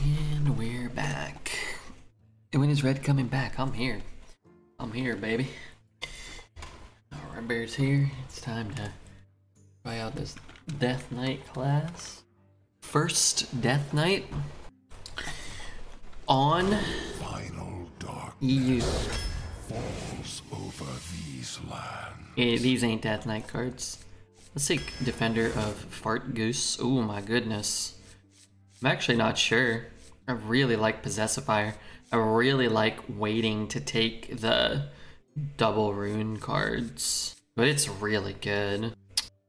And we're back. And when is Red coming back? I'm here. I'm here, baby. Red Bear's here. It's time to try out this Death Knight class. First Death Knight on Final darkness EU. falls over these lands. These ain't Death Knight cards. Let's take Defender of Fart Goose. Oh my goodness. I'm actually not sure. I really like Possessifier. I really like waiting to take the double rune cards, but it's really good.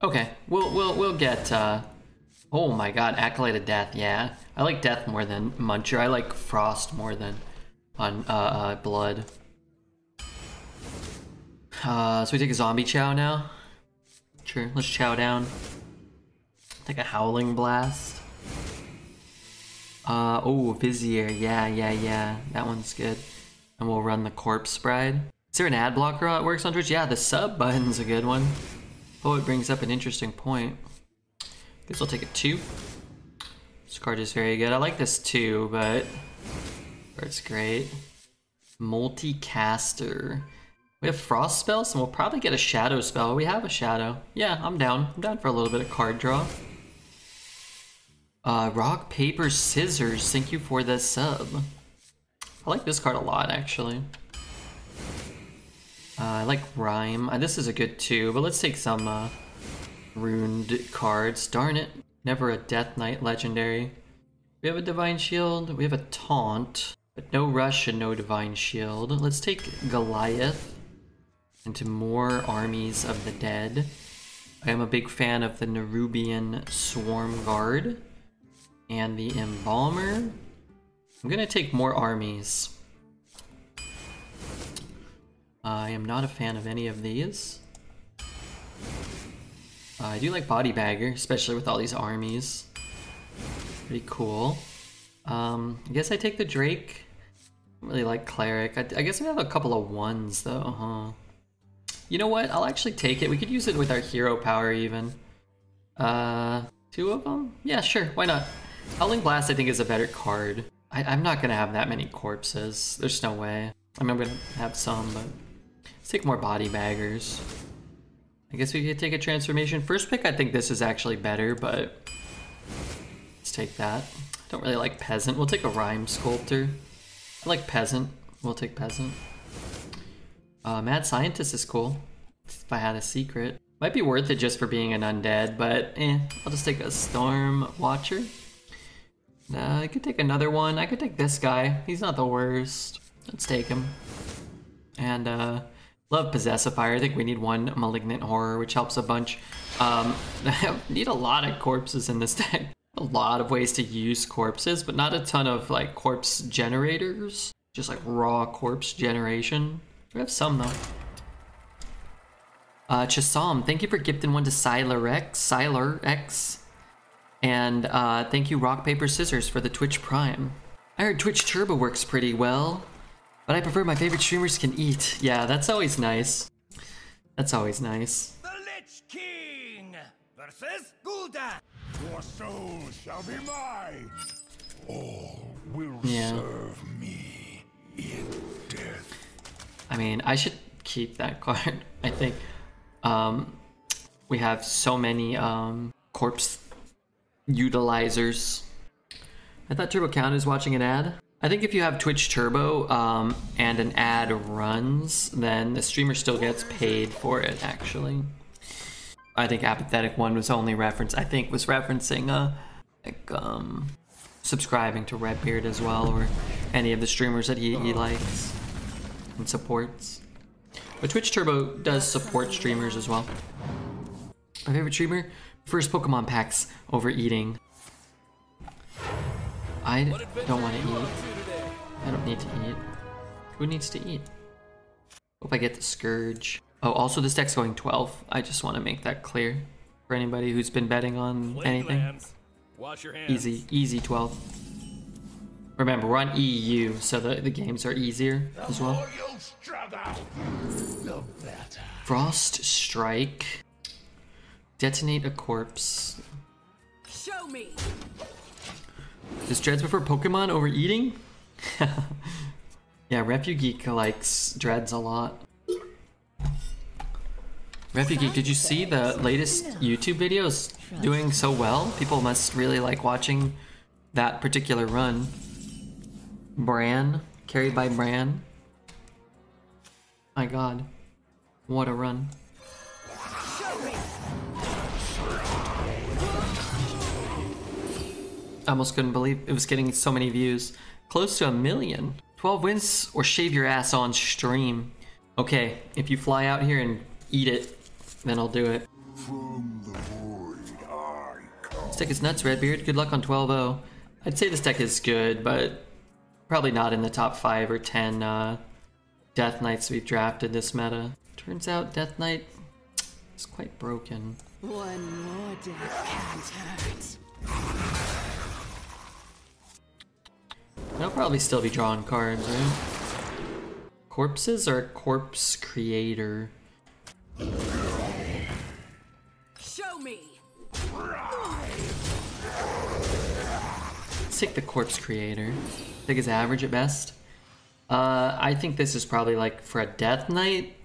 Okay, we'll get. Oh my God, Acolyte of Death. Yeah, I like Death more than Muncher. I like Frost more than on Blood. So we take a Zombie Chow now. Sure, let's chow down. Take a Howling Blast. Oh, Vizier, yeah, that one's good. And we'll run the Corpse Bride. Is there an ad blocker that works on Twitch? Yeah, the sub button's a good one. Oh, it brings up an interesting point. Guess I'll take a 2. This card is very good. I like this too, but it's great. Multicaster. We have Frost spells, and we'll probably get a Shadow spell. We have a Shadow. Yeah, I'm down. I'm down for a little bit of card draw. Rock, paper, scissors. Thank you for the sub. I like this card a lot, actually. I like Rhyme. This is a good 2, but let's take some runed cards. Darn it. Never a Death Knight legendary. We have a Divine Shield. We have a Taunt, but no Rush and no Divine Shield. Let's take Goliath into more Armies of the Dead. I am a big fan of the Nerubian Swarm Guard and the Embalmer. I'm gonna take more armies. I am not a fan of any of these. I do like Body Bagger, especially with all these armies. Pretty cool. I guess I take the Drake. I don't really like Cleric. I guess we have a couple of 1s though, huh? You know what? I'll actually take it. We could use it with our hero power even. 2 of them? Yeah, sure. Why not? Howling Blast I think is a better card. I'm not gonna have that many corpses. There's no way. I mean, I'm gonna have some, but let's take more Body Baggers. I guess we could take a Transformation. First pick, I think this is actually better, but let's take that. I don't really like Peasant. We'll take a Rhyme Sculptor. I like Peasant. We'll take Peasant. Mad Scientist is cool. If I had a secret. Might be worth it just for being an undead, but I'll just take a Storm Watcher. I could take another one. I could take this guy. He's not the worst. Let's take him. And love Possessifier. I think we need 1 Malignant Horror, which helps a bunch. Need a lot of corpses in this deck. A lot of ways to use corpses, but not a ton of like corpse generators. Just like raw corpse generation. We have some though. Chasam, thank you for gifting 1 to Sylar X. And thank you Rock, Paper, Scissors for the Twitch Prime. I heard Twitch Turbo works pretty well, but I prefer my favorite streamers can eat. Yeah, that's always nice. That's always nice. The Lich King versus Gul'dan. Your soul shall be mine. All will Yeah. serve me in death. I mean, I should keep that card. I think we have so many corpse utilizers. I thought Turbo Count is watching an ad. I think if you have Twitch Turbo and an ad runs, then the streamer still gets paid for it, actually. I think Apathetic One was only referencing subscribing to Redbeard as well, or any of the streamers that he likes and supports. But Twitch Turbo does support streamers as well. My favorite streamer? First Pokemon packs over eating. I don't want to eat. I don't need to eat. Who needs to eat? Hope I get the Scourge. Oh, also this deck's going 12. I just want to make that clear for anybody who's been betting on anything. Wash your hands. Easy 12. Remember, we're on EU, so the games are easier as well. Frost Strike. Detonate a corpse. Show me. Does Dreads prefer Pokemon over eating? Yeah, Refugeek likes Dreads a lot. Refugeek, did you see the latest YouTube videos doing so well? People must really like watching that particular run. Bran, carried by Bran. My god, what a run. I almost couldn't believe it was getting so many views. Close to 1 million. 12 wins or shave your ass on stream. Okay, if you fly out here and eat it, then I'll do it. From the void I come. This deck is nuts, Redbeard. Good luck on 12-0. I'd say this deck is good, but probably not in the top 5 or 10 Death Knights we've drafted this meta. Turns out Death Knight is quite broken. One more death can't hurt. I'll probably still be drawing cards, right? Corpses or Corpse Creator? Show me. Let's take the Corpse Creator. I think it's average at best. I think this is probably like for a Death Knight.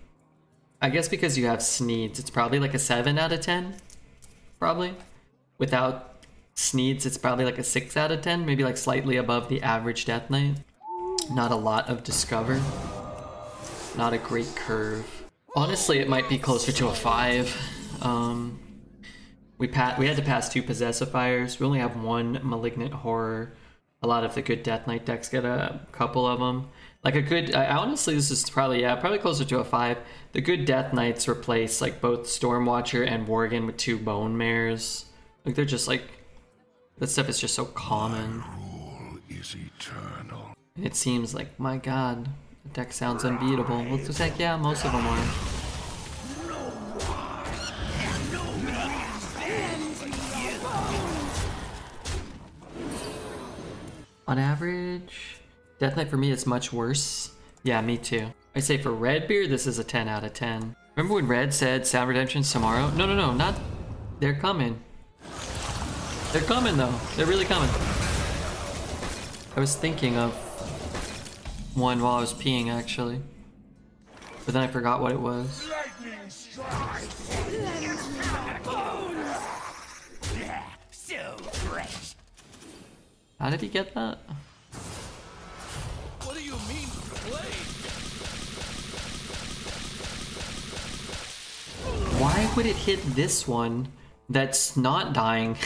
I guess because you have Sneeds, it's probably like a 7 out of 10. Probably. Without Sneeds, it's probably like a 6 out of 10. Maybe like slightly above the average Death Knight. Not a lot of Discover. Not a great curve. Honestly, it might be closer to a 5. We had to pass 2 Possessifiers. We only have 1 Malignant Horror. A lot of the good Death Knight decks get a couple of them. Like a good, honestly, this is probably, yeah, probably closer to a 5. The good Death Knights replace like both Stormwatcher and Worgen with 2 Bone Mares. Like they're just like, that stuff is just so common. Rule is eternal. And it seems like, my god, the deck sounds unbeatable. Well, it's like, yeah, most of them are. On average, Death Knight for me is much worse. Yeah, me too. I say for Redbeard, this is a 10 out of 10. Remember when Red said Sound Redemption's tomorrow? No, no, no, not. They're coming. They're coming though. They're really coming. I was thinking of one while I was peeing actually. But then I forgot what it was. Lightning strike. So fresh. How did he get that? What do you mean play? Why would it hit this one that's not dying?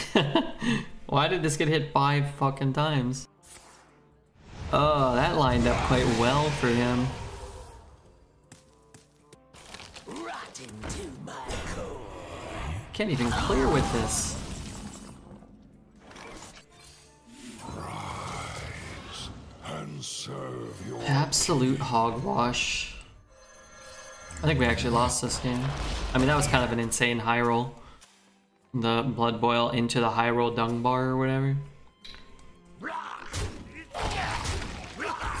Why did this get hit 5 fucking times? Oh, that lined up quite well for him. Rot into my core. Can't even clear with this. Rise and serve your Absolute hogwash. I think we actually lost this game. I mean, that was kind of an insane high roll. The Blood Boil into the high roll dung bar or whatever.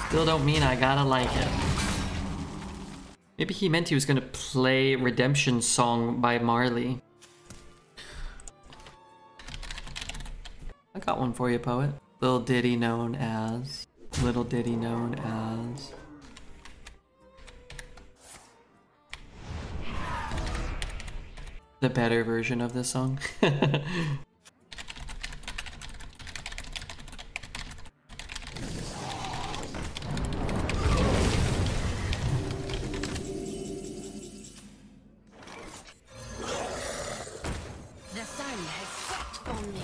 Still don't mean I gotta like it. Maybe he meant he was gonna play Redemption Song by Marley. I got one for you, poet. Little ditty known as. Little ditty known as. The better version of this song. The sun has set for me.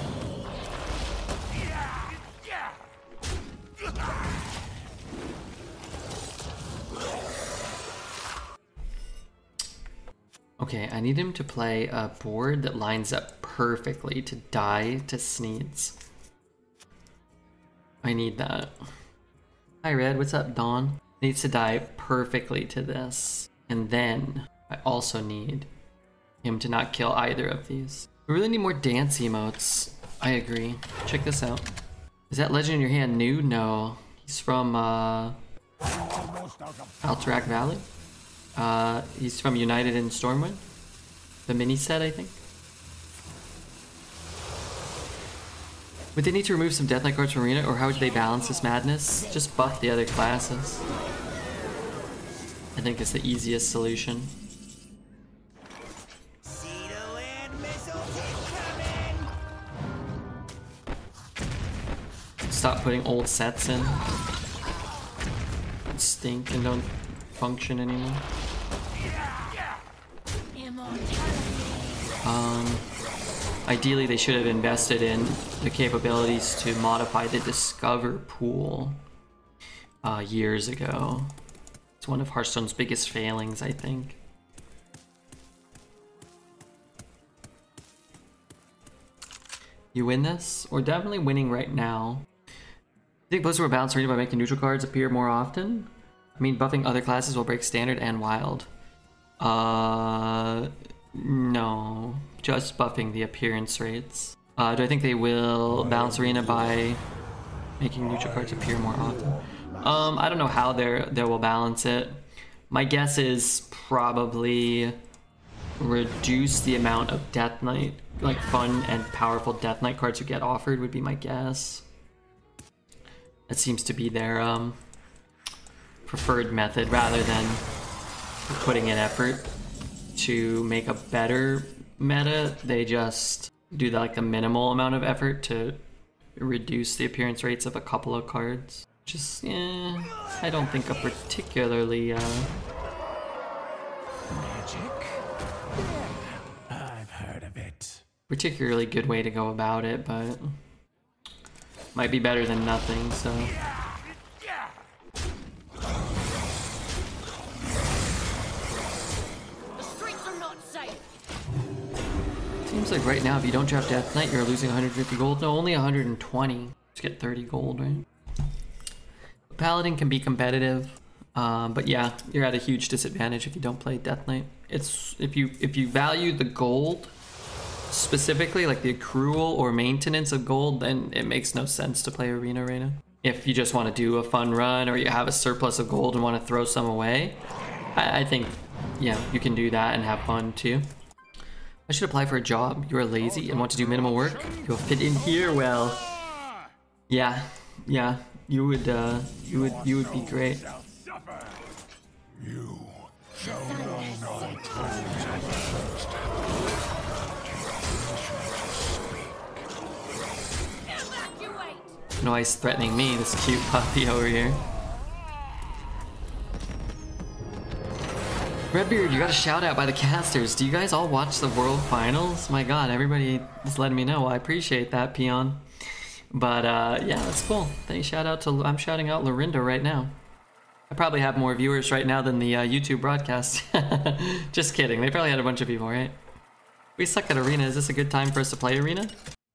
Okay, I need him to play a board that lines up perfectly to die to Sneeds. I need that. Hi Red, what's up Dawn? Needs to die perfectly to this. And then I also need him to not kill either of these. We really need more dance emotes. I agree. Check this out. Is that legend in your hand new? No. He's from Alterac Valley. He's from United in Stormwind. The mini set, I think. Would they need to remove some Death Knight cards from Arena, or how would they balance this madness? Just buff the other classes. I think it's the easiest solution. Stop putting old sets in. Stink and don't function anymore. Ideally they should have invested in the capabilities to modify the Discover pool years ago. It's one of Hearthstone's biggest failings, I think. You win this? We're definitely winning right now. I think Blizzard will balance Arena by making neutral cards appear more often. I mean, buffing other classes will break Standard and Wild. No. Just buffing the appearance rates. Do I think they will balance Arena by making neutral cards appear more often? I don't know how they will balance it. My guess is probably reduce the amount of Death Knight, like fun and powerful Death Knight cards you get offered would be my guess. That seems to be their preferred method, rather than putting in effort to make a better meta. They just do like the minimal amount of effort to reduce the appearance rates of a couple of cards. Just, yeah, I don't think a particularly Magic? Yeah, I've heard of it. particularly good way to go about it, but might be better than nothing, so. The streets are not safe. Seems like right now if you don't drop Death Knight, you're losing 150 gold. No, only 120 to get 30 gold, right? Paladin can be competitive, but yeah, you're at a huge disadvantage if you don't play Death Knight. It's if you value the gold specifically, like the accrual or maintenance of gold, then it makes no sense to play Arena right now. If you just want to do a fun run, or you have a surplus of gold and want to throw some away, I think, yeah, you can do that and have fun too. I should apply for a job. You are lazy and want to do minimal work? You'll fit in here well. Yeah, you would be great. You shall know no times. Evacuate. No, he's threatening me, this cute puppy over here. Redbeard, you got a shout out by the casters. Do you guys all watch the World Finals? My god, everybody is letting me know. Well, I appreciate that, Peon. But yeah, that's cool. Thanks, shout out to, I'm shouting out Lorinda right now. I probably have more viewers right now than the YouTube broadcast. Just kidding, they probably had a bunch of people, right? We suck at Arena. Is this a good time for us to play Arena?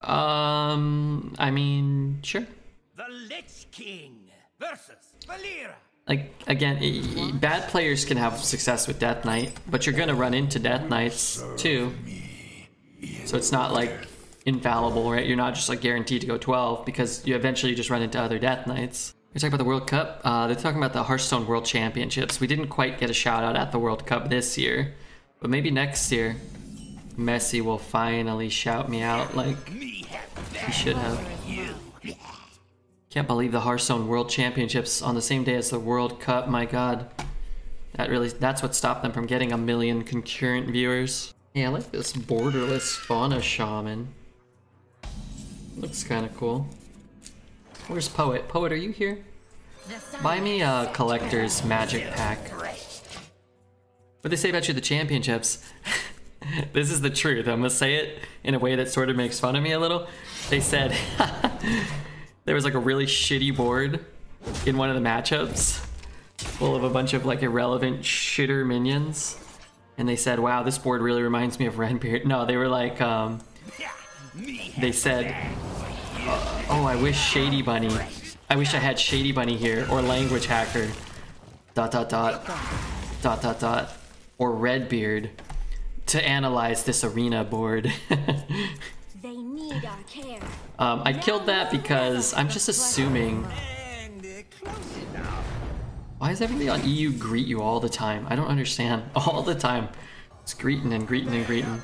I mean, sure. The Lich King versus Valera. Like, again, bad players can have success with Death Knight, but you're gonna run into Death Knights too. So it's not like infallible, right? You're not just like guaranteed to go 12, because you eventually just run into other Death Knights. We're talking about the World Cup. They're talking about the Hearthstone World Championships. We didn't quite get a shout out at the World Cup this year, but maybe next year Messi will finally shout me out like he should have. Can't believe the Hearthstone World Championships on the same day as the World Cup. My god, that's what stopped them from getting 1 million concurrent viewers. Yeah, I like this borderless fauna shaman. Looks kind of cool. Where's Poet? Poet, are you here? Buy me a collector's magic pack. What they say about you at the championships? This is the truth. I'm gonna say it in a way that sort of makes fun of me a little. They said there was like a really shitty board in one of the matchups full of a bunch of like irrelevant shitter minions. And they said, wow, this board really reminds me of Redbeard. No, they were like, they said, oh, I wish Shady Bunny, I wish I had Shady Bunny here, or Language Hacker, ... or Redbeard to analyze this Arena board. They need our care. I killed that because I'm just assuming. Why does everybody on EU greet you all the time? I don't understand. All the time. It's greeting and greeting and greeting.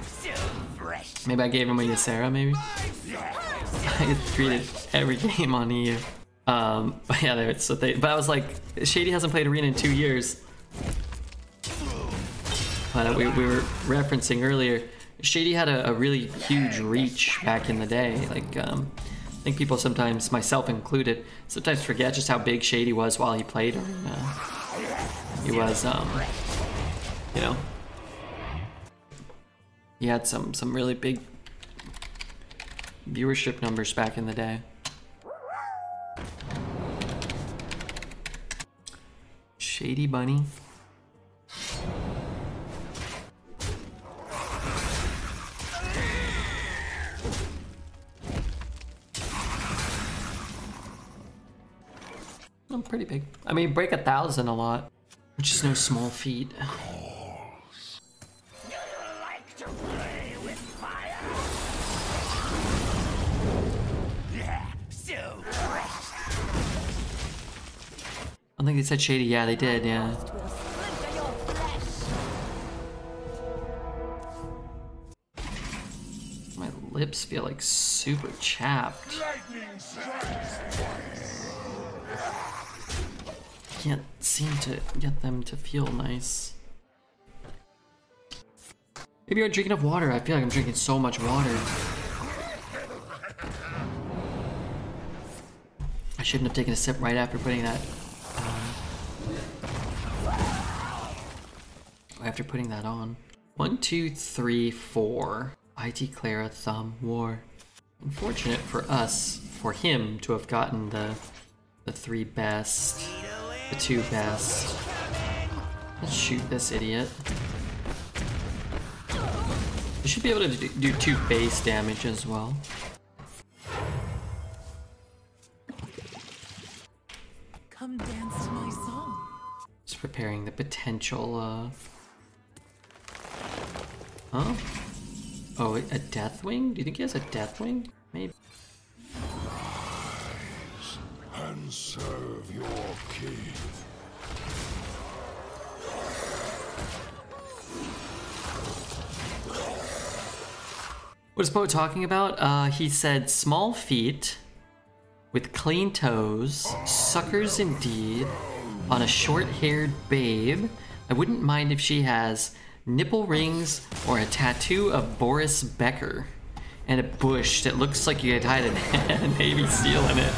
So fresh. Maybe I gave him a Ysera, maybe? I get treated every game on EU. But yeah, but I was like, Shady hasn't played Arena in 2 years. But we were referencing earlier, Shady had a really huge reach back in the day. Like, I think people sometimes, myself included, sometimes forget just how big Shady was while he played Arena. He was, you know, he had some really big viewership numbers back in the day. Shady Bunny. I'm pretty big. I mean, break 1,000 a lot, which is no small feat. Like to play with fire? Yeah, so fresh. I don't think they said Shady. Yeah, they did, yeah. Will splinter your flesh. My lips feel like super chapped. Lightning strikes. Can't seem to get them to feel nice. Maybe I'm drinking enough water. I feel like I'm drinking so much water. I shouldn't have taken a sip right after putting that. After putting that on. 1, 2, 3, 4. I declare a thumb war. Unfortunate for us, for him to have gotten the 3 best. The 2 best. Let's shoot this idiot. You should be able to do 2 base damage as well. Come dance to my song. Just preparing the potential, Huh? Oh, a Deathwing? Do you think he has a Deathwing? Maybe. And serve your king. What is Poe talking about? He said small feet with clean toes, suckers indeed, on a short-haired babe. I wouldn't mind if she has nipple rings or a tattoo of Boris Becker and a bush that looks like you had tied a Navy SEAL in it.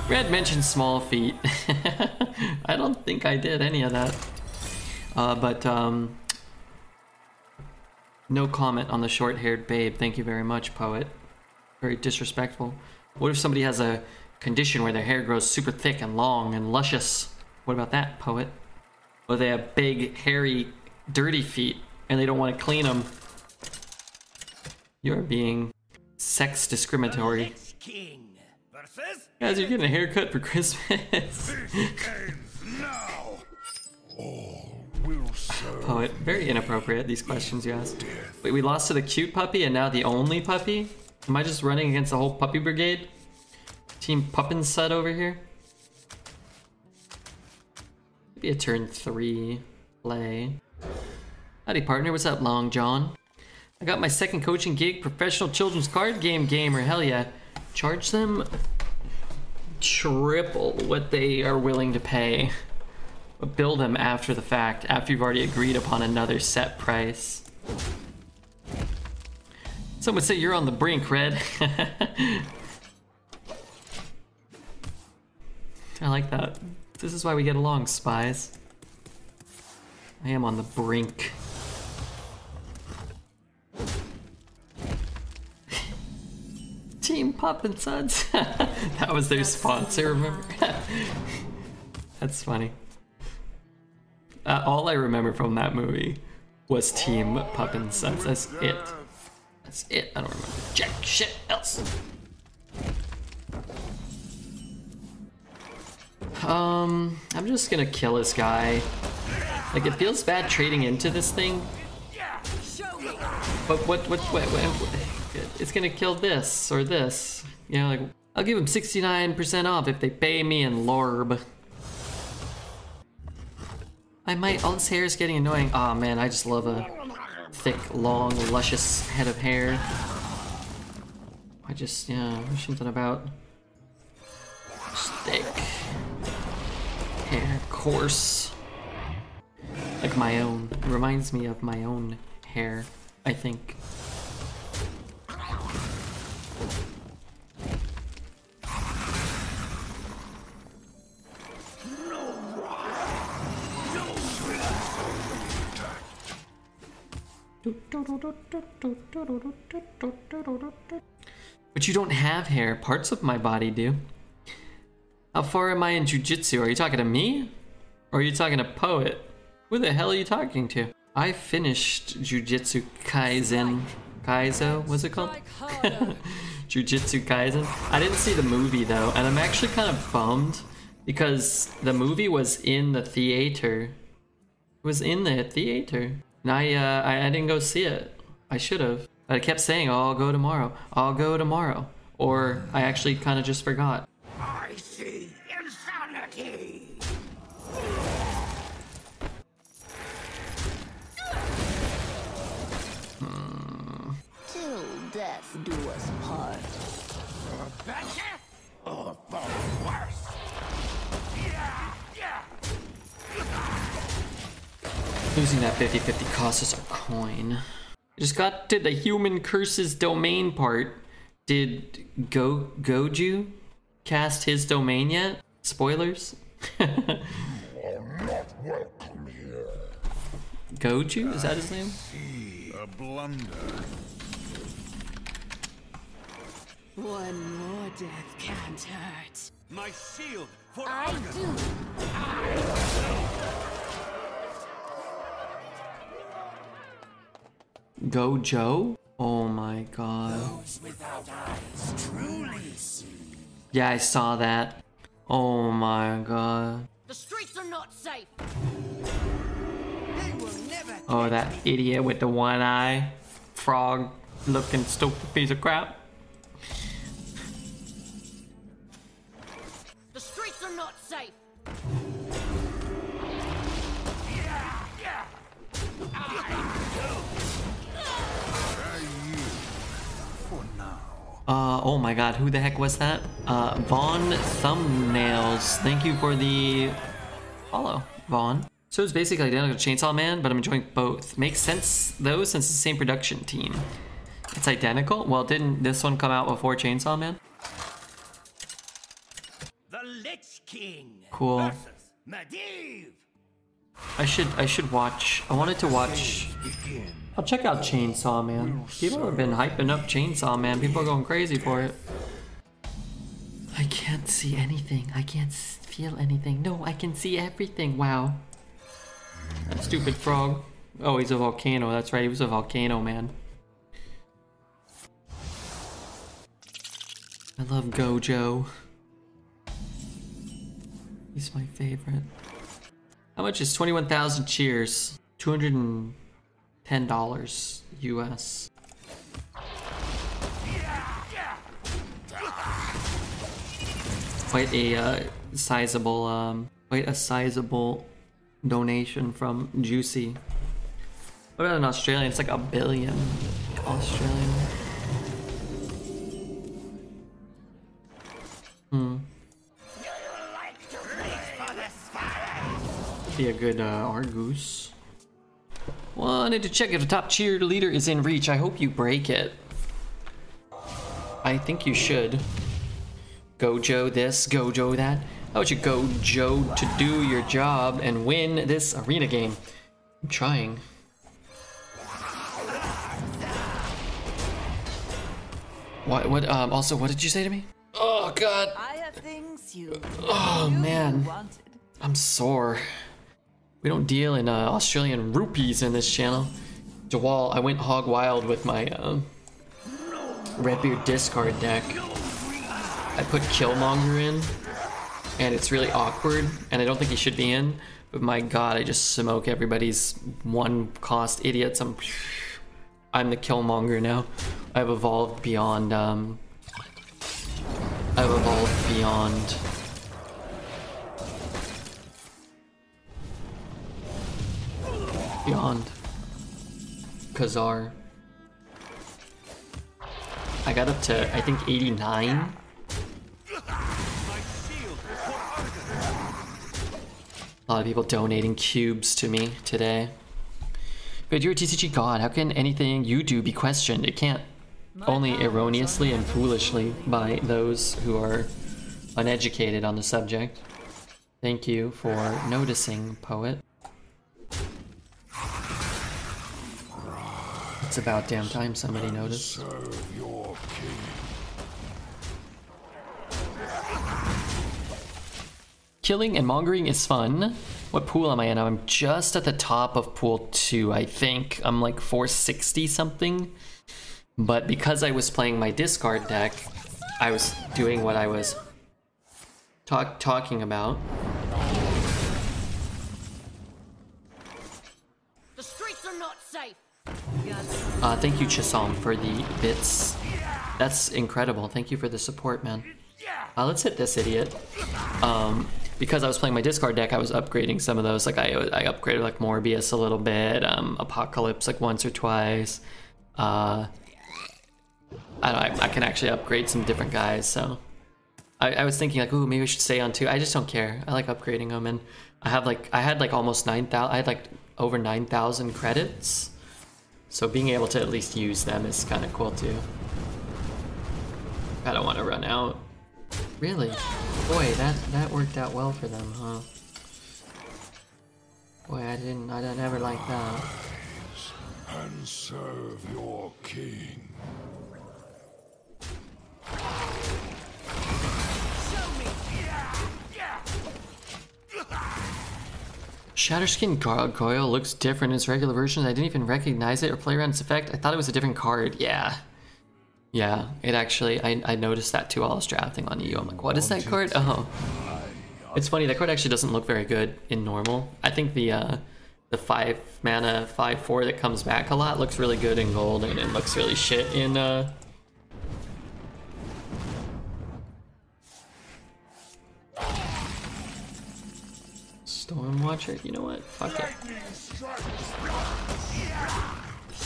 Red mentioned small feet. I don't think I did any of that. But no comment on the short-haired babe. Thank you very much, Poet. Very disrespectful. What if somebody has a condition where their hair grows super thick and long and luscious? What about that, Poet? Or they have big, hairy, dirty feet and they don't want to clean them? You're being sex discriminatory. King versus Guys, you're getting a haircut for Christmas. This ends now. All will serve. Poet, very inappropriate, these questions you asked. Wait, we lost to the cute puppy and now the only puppy? Am I just running against the whole puppy brigade? Team Puppin Sud over here? Maybe a turn 3 play. Howdy partner, what's up Long John? I got my second coaching gig, professional children's card game gamer, hell yeah. Charge them triple what they are willing to pay. But bill them after the fact, after you've already agreed upon another set price. Some would say you're on the brink, Red. I like that. This is why we get along, spies. I am on the brink. Team Poppin' Suds. That was their sponsor, remember? That's funny. All I remember from that movie was Team Poppin' Suds. That's it. That's it. I don't remember jack shit else. I'm just gonna kill this guy. Like, it feels bad trading into this thing. But what it's gonna kill this or this. You know, like, I'll give him 69% off if they pay me in Lorb. I might, all this hair is getting annoying. Aw, man, I just love a thick, long, luscious head of hair. I just, yeah, there's something about just thick hair, coarse, like my own. It reminds me of my own hair, I think. But you don't have hair. Parts of my body do. How far am I in jujitsu? Are you talking to me? Or are you talking to Poet? Who the hell are you talking to? I finished Jujutsu Kaisen. Kaizo? What's it called? Jujutsu Kaisen. I didn't see the movie though, and I'm actually kind of bummed because the movie was in the theater. It was in the theater. And I didn't go see it. I should have. But I kept saying, oh, I'll go tomorrow. I'll go tomorrow. Or I actually kind of just forgot. I see insanity. Till death do us part. Better or for worse? Yeah, yeah. Losing that 50-50 cost us a coin. Just got to the human curses domain part. Did Goju cast his domain yet? Spoilers? You are not welcome here. Goju? Is that his name? A blunder. One more death can't hurt. My shield for I do. Gojo? Oh my god. those without eyes truly see. Yeah, I saw that. Oh my god. The streets are not safe. They will never. Oh, that idiot with the one eye. Frog looking stupid piece of crap. The streets are not safe. Oh my god, who the heck was that? Vaughn Thumbnails. Thank you for the follow, Vaughn. So it's basically identical to Chainsaw Man, but I'm enjoying both. Makes sense though, since it's the same production team. It's identical? Well, didn't this one come out before Chainsaw Man? The Lich King. Cool. Versus Medivh. I should watch. I wanted to watch. I'll check out Chainsaw Man. People have been hyping up Chainsaw Man. People are going crazy for it. I can't see anything. I can't feel anything. No, I can see everything. Wow. That stupid frog. Oh, he's a volcano. That's right. He was a volcano man. I love Gojo. He's my favorite. How much is 21,000 cheers? $210 US. Quite a sizable donation from Juicy. What about an Australian? It's like $1 billion Australian. Be a good Argus. Wanted to check if the top cheerleader is in reach. I hope you break it. I think you should. Gojo this, Gojo that. How about you Gojo to do your job and win this arena game? I'm trying. What, also, what did you say to me? Oh, God. I have things you Oh, man. wanted. I'm sore. We don't deal in Australian rupees in this channel. Jawal, I went hog wild with my Redbeard discard deck. I put Killmonger in, and it's really awkward, and I don't think he should be in, but my god, I just smoke everybody's one-cost idiots. I'm the Killmonger now. I've evolved beyond, Beyond. Khazar. I got up to, I think, 89. A lot of people donating cubes to me today. But you're a TCG god. How can anything you do be questioned? It can't. Only erroneously and foolishly by those who are uneducated on the subject. Thank you for noticing, poet. It's about damn time somebody noticed. Serve your king. Killing and mongering is fun. What pool am I in? I'm just at the top of pool 2, I think. I'm like 460 something. But because I was playing my discard deck, I was doing what I was talking about. The streets are not safe. Thank you, Chisholm, for the bits. That's incredible. Thank you for the support, man. Let's hit this idiot. Because I was playing my discard deck, I was upgrading some of those. Like I upgraded like Morbius a little bit, Apocalypse like once or twice. I can actually upgrade some different guys. So I was thinking like, ooh, maybe I should stay on 2. I just don't care. I like upgrading them, and I had like almost 9,000. I had like over 9,000 credits. So being able to at least use them is kind of cool too. I don't want to run out. Really? Boy, that worked out well for them, huh? Boy, I never like that. And serve your king. Shatterskin Gargoyle looks different in its regular version. I didn't even recognize it or play around its effect. I thought it was a different card. Yeah. Yeah, it actually, I noticed that too while I was drafting on EU. I'm like, what is that card? Oh. It's funny, that card actually doesn't look very good in normal. I think the 5 mana 5/4 that comes back a lot looks really good in gold, and it looks really shit in Stormwatcher. You know what? Fuck it.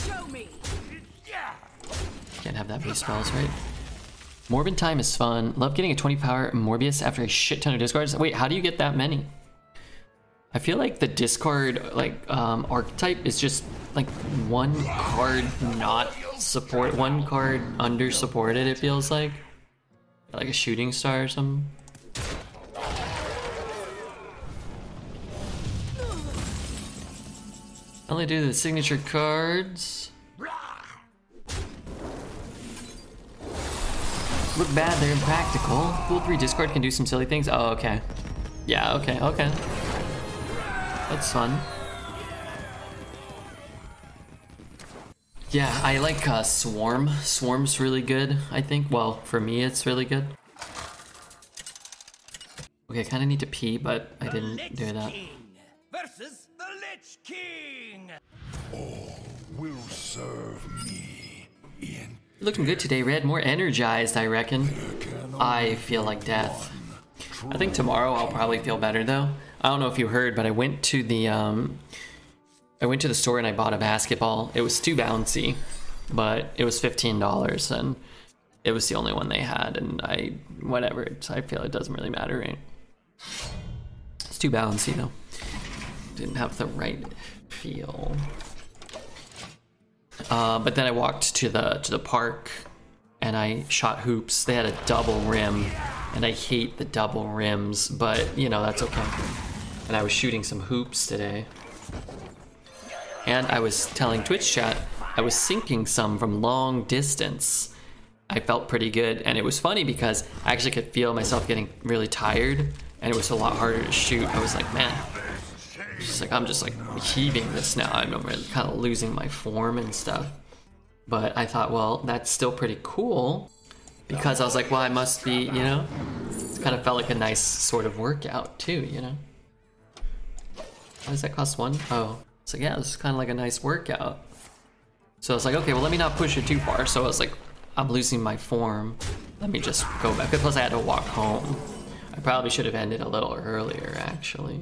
Show me. Can't have that many spells, right? Morbid Time is fun. Love getting a 20 power Morbius after a shit ton of discards. Wait, how do you get that many? I feel like the discard archetype is just like one card not support, one card under supported. It feels like a shooting star or something. I only do the signature cards. Look bad, they're impractical. Pool 3 discard can do some silly things. Oh, okay. Yeah, okay. That's fun. Yeah, I like Swarm. Swarm's really good, I think. Well, for me, it's really good. Okay, I kind of need to pee, but I didn't do that. King versus the Lich King. All will serve me in. You're looking good today, Red. More energized, I reckon. I feel like death. I think tomorrow I'll probably feel better though. I don't know if you heard, but I went to the store and I bought a basketball. It was too bouncy, but it was $15 and it was the only one they had, and I feel it doesn't really matter, right? It's too bouncy though. Didn't have the right feel. But then I walked to the park and I shot hoops. They had a double rim, and I hate the double rims, but you know, that's okay. And I was shooting some hoops today. And I was telling Twitch chat, I was sinking some from long distance. I felt pretty good, and it was funny because I actually could feel myself getting really tired, and it was a lot harder to shoot. I was like, man, I'm just heaving this now. I'm really kind of losing my form and stuff. But I thought, well, that's still pretty cool, because I was like, well, I must be, you know, it kind of felt like a nice sort of workout too, you know. What does that cost? 1? Oh, it's like, yeah, this is kind of like a nice workout. So I was like, okay, well, let me not push it too far. So I was like, I'm losing my form. Let me just go back. Plus I had to walk home. I probably should have ended a little earlier, actually.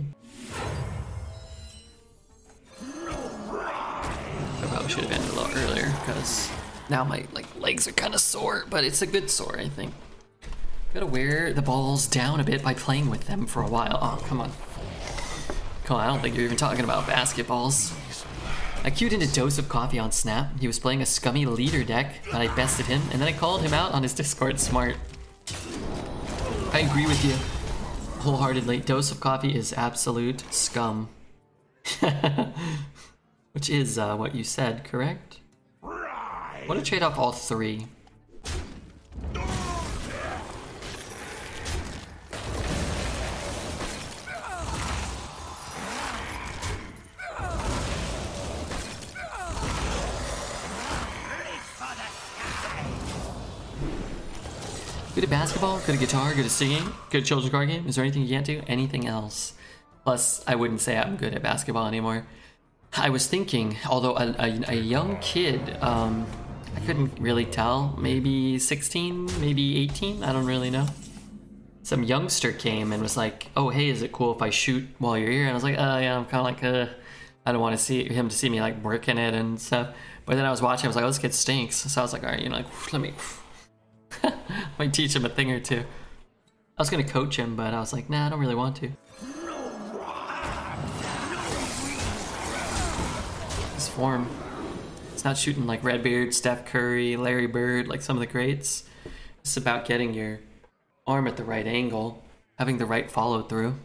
I probably Probably should have ended a little earlier because now my legs are kind of sore, but it's a good sore, I think. Gotta wear the balls down a bit by playing with them for a while. Oh, come on. Come on, I don't think you're even talking about basketballs. I queued into Dose of Coffee on Snap. He was playing a scummy leader deck, and I bested him, and then I called him out on his Discord smart. I agree with you wholeheartedly. Dose of Coffee is absolute scum. Which is what you said, correct? I want to trade off all three. Good at basketball, good at guitar, good at singing, good at children's card game. Is there anything you can't do? Anything else? Plus, I wouldn't say I'm good at basketball anymore. I was thinking, although a young kid, I couldn't really tell, maybe 16, maybe 18, I don't really know. Some youngster came and was like, oh, hey, is it cool if I shoot while you're here? And I was like, yeah, I'm kind of like, I don't want to see him to see me like working it and stuff. But then I was watching, I was like, oh, this kid stinks. So I was like, all right, you know, like, let me might teach him a thing or two. I was gonna coach him, but I was like, nah, I don't really want to. His form. It's not shooting like Redbeard, Steph Curry, Larry Bird, like some of the greats. It's about getting your arm at the right angle, having the right follow through.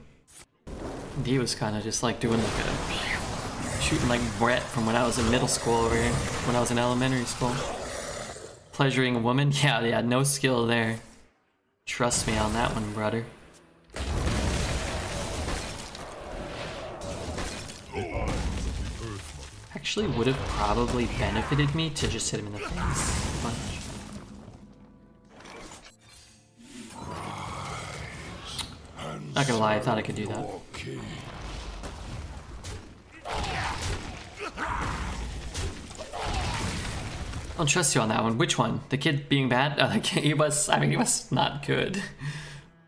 And he was kind of just like doing like a shooting like Brett from when I was in middle school over here, when I was in elementary school. Pleasuring a woman? Yeah, no skill there. Trust me on that one, brother. Actually would have probably benefited me to just hit him in the face. Not gonna lie, I thought I could do that. I don't trust you on that one. Which one? The kid being bad? He was not good.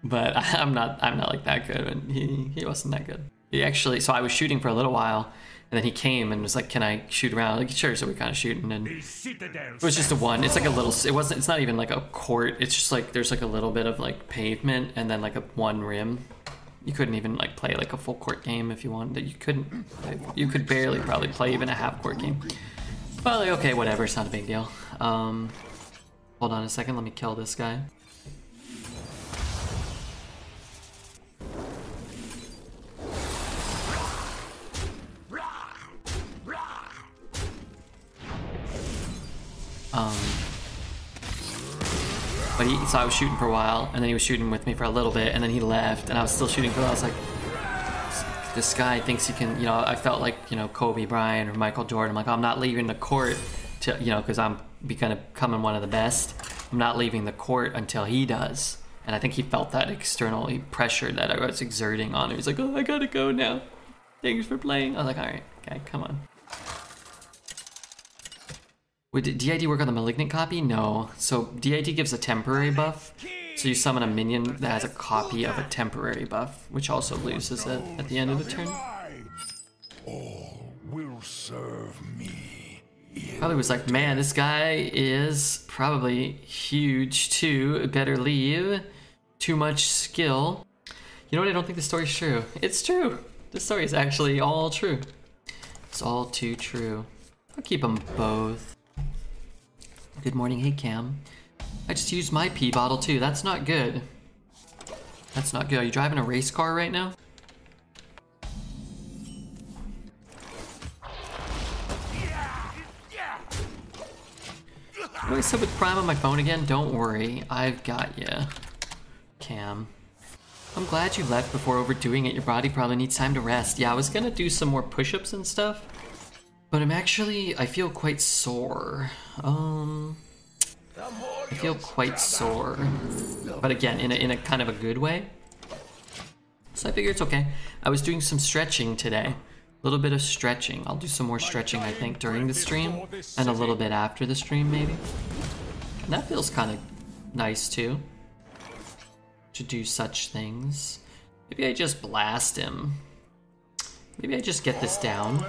But I'm not like that good. And he wasn't that good. He actually, so I was shooting for a little while, and then he came and was like, can I shoot around? Like, sure, so we kind of shooting, and it was just a one. It's like a little, it's not even like a court. It's just like, there's like a little bit of like pavement and then like a one rim. You couldn't even like play like a full court game if you wanted. You could barely probably play even a half court game. Well, like, okay, whatever, it's not a big deal. Hold on a second, let me kill this guy. But so I was shooting for a while, and then he was shooting with me for a little bit, and then he left, and I was still shooting for a while. I was like, this guy thinks he can, you know, I felt like, you know, Kobe Bryant or Michael Jordan. I'm like, I'm not leaving the court to, you know, because I'm becoming one of the best. I'm not leaving the court until he does. And I think he felt that external pressure that I was exerting on him. He's like, oh, I gotta go now. Thanks for playing. I was like, all right, okay, come on. Wait, did DID work on the Malignant copy? No. So DID gives a temporary buff. So you summon a minion that has a copy of a temporary buff, which also loses it at the end of the turn. All will serve me. Probably was like, man, this guy is probably huge too. Better leave. Too much skill. You know what? I don't think the story's true. It's true. The story is actually all true. It's all too true. I'll keep them both. Good morning, hey Cam. I just used my pee bottle too. That's not good. That's not good. Are you driving a race car right now? What do I said with Prime on my phone again? Don't worry, I've got ya, Cam. I'm glad you left before overdoing it. Your body probably needs time to rest. Yeah, I was gonna do some more push-ups and stuff, but I feel quite sore. I feel quite sore, but again, in a kind of a good way. So I figure it's okay. I was doing some stretching today. A little bit of stretching. I'll do some more stretching, I think, during the stream, and a little bit after the stream, maybe. And that feels kind of nice, too, to do such things. Maybe I just blast him. Maybe I just get this down,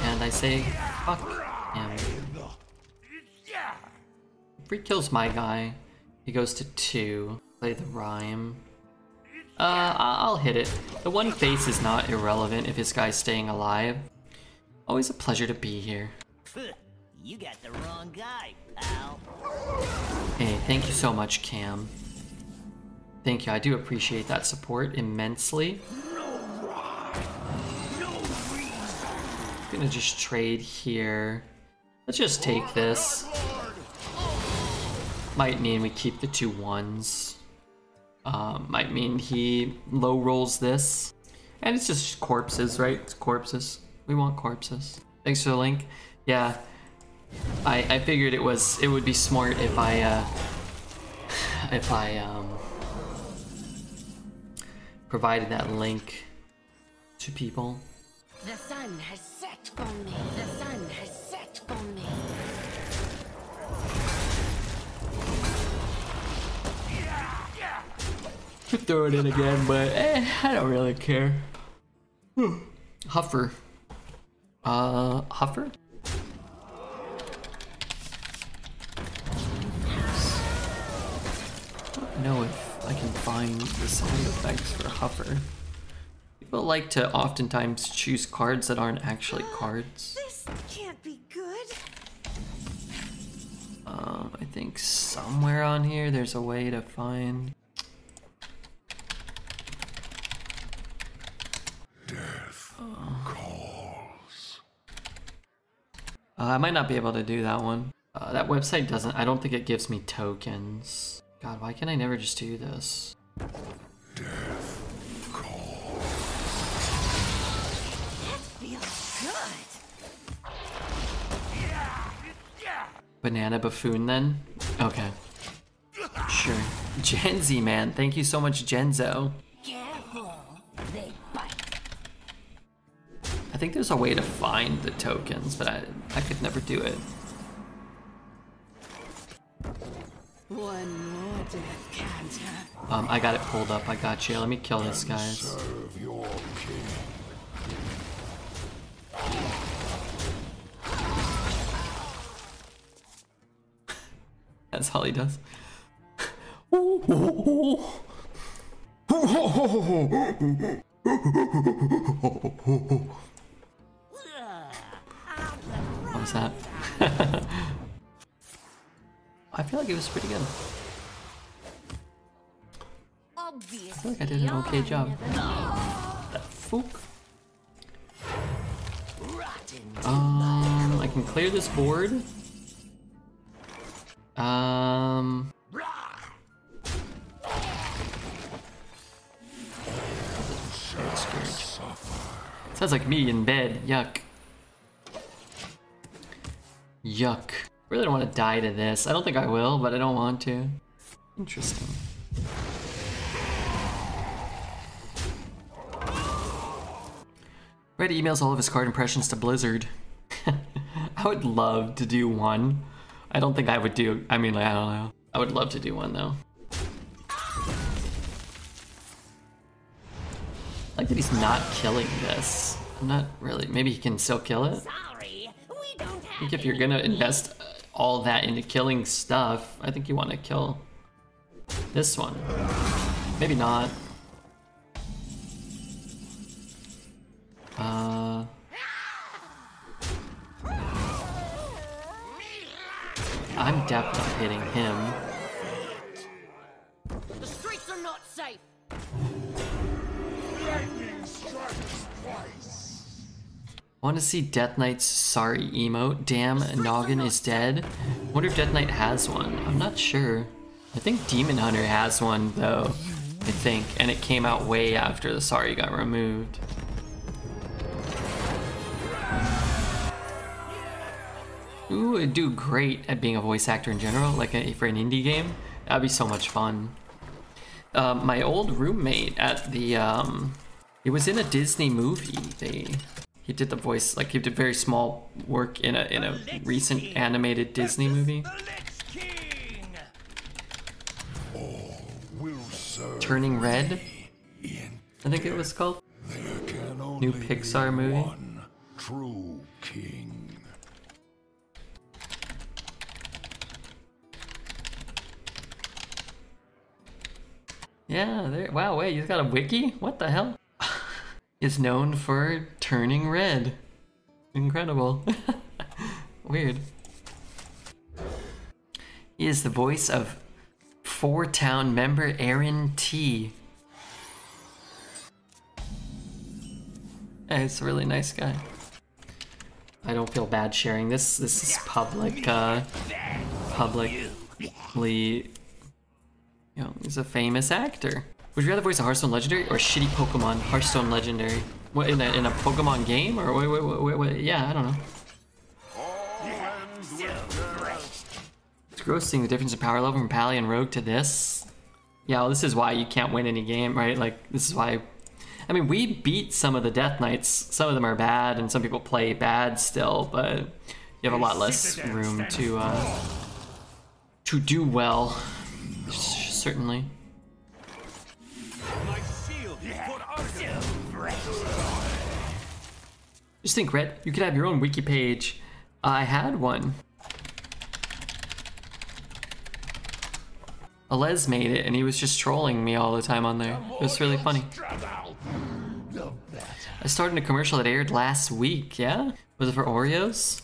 and I say, Fuck him. If he kills my guy, he goes to 2. Play the rhyme. I'll hit it. The one face is not irrelevant if his guy's staying alive. Always a pleasure to be here. You got the wrong guy, pal. Hey, thank you so much, Cam. Thank you, I do appreciate that support immensely. Gonna just trade here. Let's just take this. Might mean we keep the 2 1s. Might mean he low rolls this. And it's just corpses, right? It's corpses. We want corpses. Thanks for the link. Yeah. I figured it would be smart if I provided that link to people. The sun has set for me. The sun has set for me. Could throw it in again, but I don't really care. Huffer. Huffer? I don't know if I can find the sound effects for Huffer. People like to oftentimes choose cards that aren't actually cards. This can't be good. I think somewhere on here there's a way to find. Death calls. I might not be able to do that one. That website doesn't, I don't think it gives me tokens. God, why can I never just do this? Death calls. That feels good. Banana buffoon then? Okay. Sure. Genzi, man. Thank you so much, Genzo. Careful. They bite. I think there's a way to find the tokens, but I could never do it. One more death canter. I got it pulled up. I got you. Let me kill this, guys. Serve your king. That's all he does. What was that? I feel like it was pretty good. Obviously, I feel like I did an okay job. That fook. I can clear this board. Sounds like me in bed. Yuck. Yuck. Really don't want to die to this. I don't think I will, but I don't want to. Interesting. Red emails all of his card impressions to Blizzard. I would love to do one. I don't think I would do, I mean, like, I don't know. I would love to do one though. I like that he's not killing this. I'm not really, maybe he can still kill it? sorry. We don't have I think if you're gonna invest all that into killing stuff, I think you want to kill this one. Maybe not. I'm definitely hitting him. The streets are not safe. Lightning strikes twice. Want to see Death Knight's sorry emote? Damn, Noggin is dead. Wonder if Death Knight has one. I'm not sure. I think Demon Hunter has one though. I think, and it came out way after the sorry got removed. Ooh, it'd do great at being a voice actor in general, like for an indie game. That'd be so much fun. My old roommate at the, he was in a Disney movie. He did the voice, like he did very small work in a recent animated Disney movie. Turning Red, I think it was called. There can New only Pixar be movie. one true king. Yeah, there. Wow, wait, he's got a wiki? What the hell? Is known for turning red. Incredible. Weird. He is the voice of Four Town member Aaron T. Yeah, he's a really nice guy. I don't feel bad sharing this. This is publicly, you know, he's a famous actor. Would you rather voice a Hearthstone Legendary or a shitty Pokemon Hearthstone Legendary? What, in a Pokemon game? Or wait, yeah, I don't know. It's gross seeing the difference in power level from Pally and Rogue to this. Yeah, well, this is why you can't win any game, right? Like, this is why... I mean, we beat some of the Death Knights. Some of them are bad, and some people play bad still, but you have a lot less room to do well. Certainly. Just think, Red, you could have your own wiki page. I had one. Alez made it, and he was just trolling me all the time on there. It was really funny. I started a commercial that aired last week, yeah? Was it for Oreos?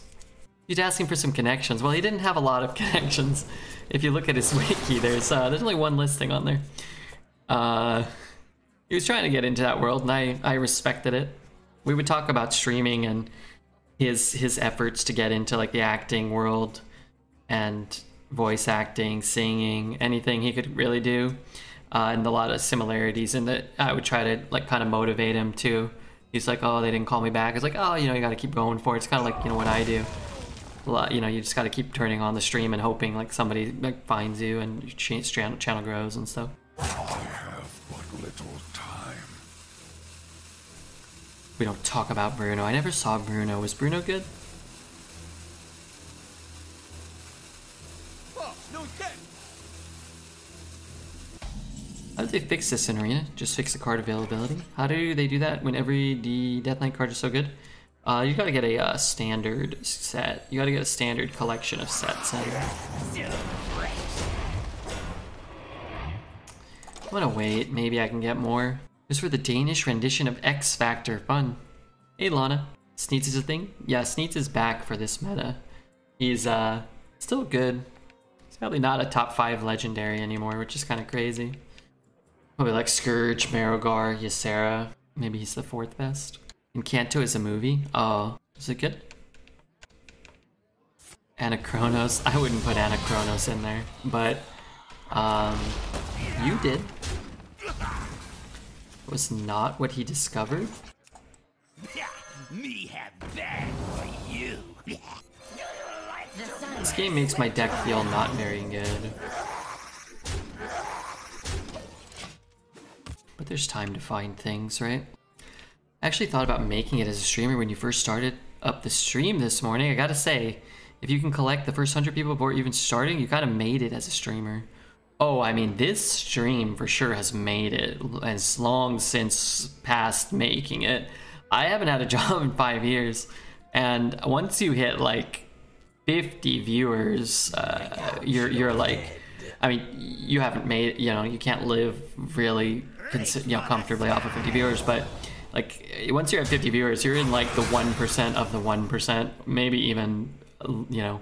He's asking for some connections. Well, he didn't have a lot of connections. If you look at his wiki, there's only one listing on there. He was trying to get into that world, and I respected it. We would talk about streaming and his efforts to get into like the acting world and voice acting, singing, anything he could really do, and a lot of similarities in that. I would try to like kind of motivate him too. He's like, oh, they didn't call me back. It's like, oh, you know, you got to keep going for it. It's kind of like, you know, what I do. A lot, you know, you just got to keep turning on the stream and hoping like somebody like finds you and your channel grows and stuff. I have but little time. We don't talk about Bruno. I never saw Bruno. Was Bruno good? How did they fix this in Arena? Just fix the card availability? How do they do that when every Death Knight card is so good? You gotta get a standard set. You gotta get a standard collection of sets. I'm gonna wait. Maybe I can get more. Just for the Danish rendition of X Factor. Fun. Hey, Lana. Sneets is a thing? Yeah, Sneets is back for this meta. He's still good. He's probably not a top 5 legendary anymore, which is kind of crazy. Probably like Scourge, Marogar, Ysera. Maybe he's the 4th best. And Kanto is a movie. Oh, is it good? Anachronos. I wouldn't put Anachronos in there, but you did. It was not what he discovered. Me have that for you. This game makes my deck feel not very good. But there's time to find things, right? I actually thought about making it as a streamer when you first started up the stream this morning. I gotta say, if you can collect the first 100 people before even starting, you kind of made it as a streamer. Oh, I mean, this stream for sure has made it as long since past making it. I haven't had a job in 5 years, and once you hit like 50 viewers, you're like, I mean, you haven't made, you know, you can't live really comfortably off of 50 viewers, but like once you're at 50 viewers, you're in like the 1% of the 1%, maybe even, you know,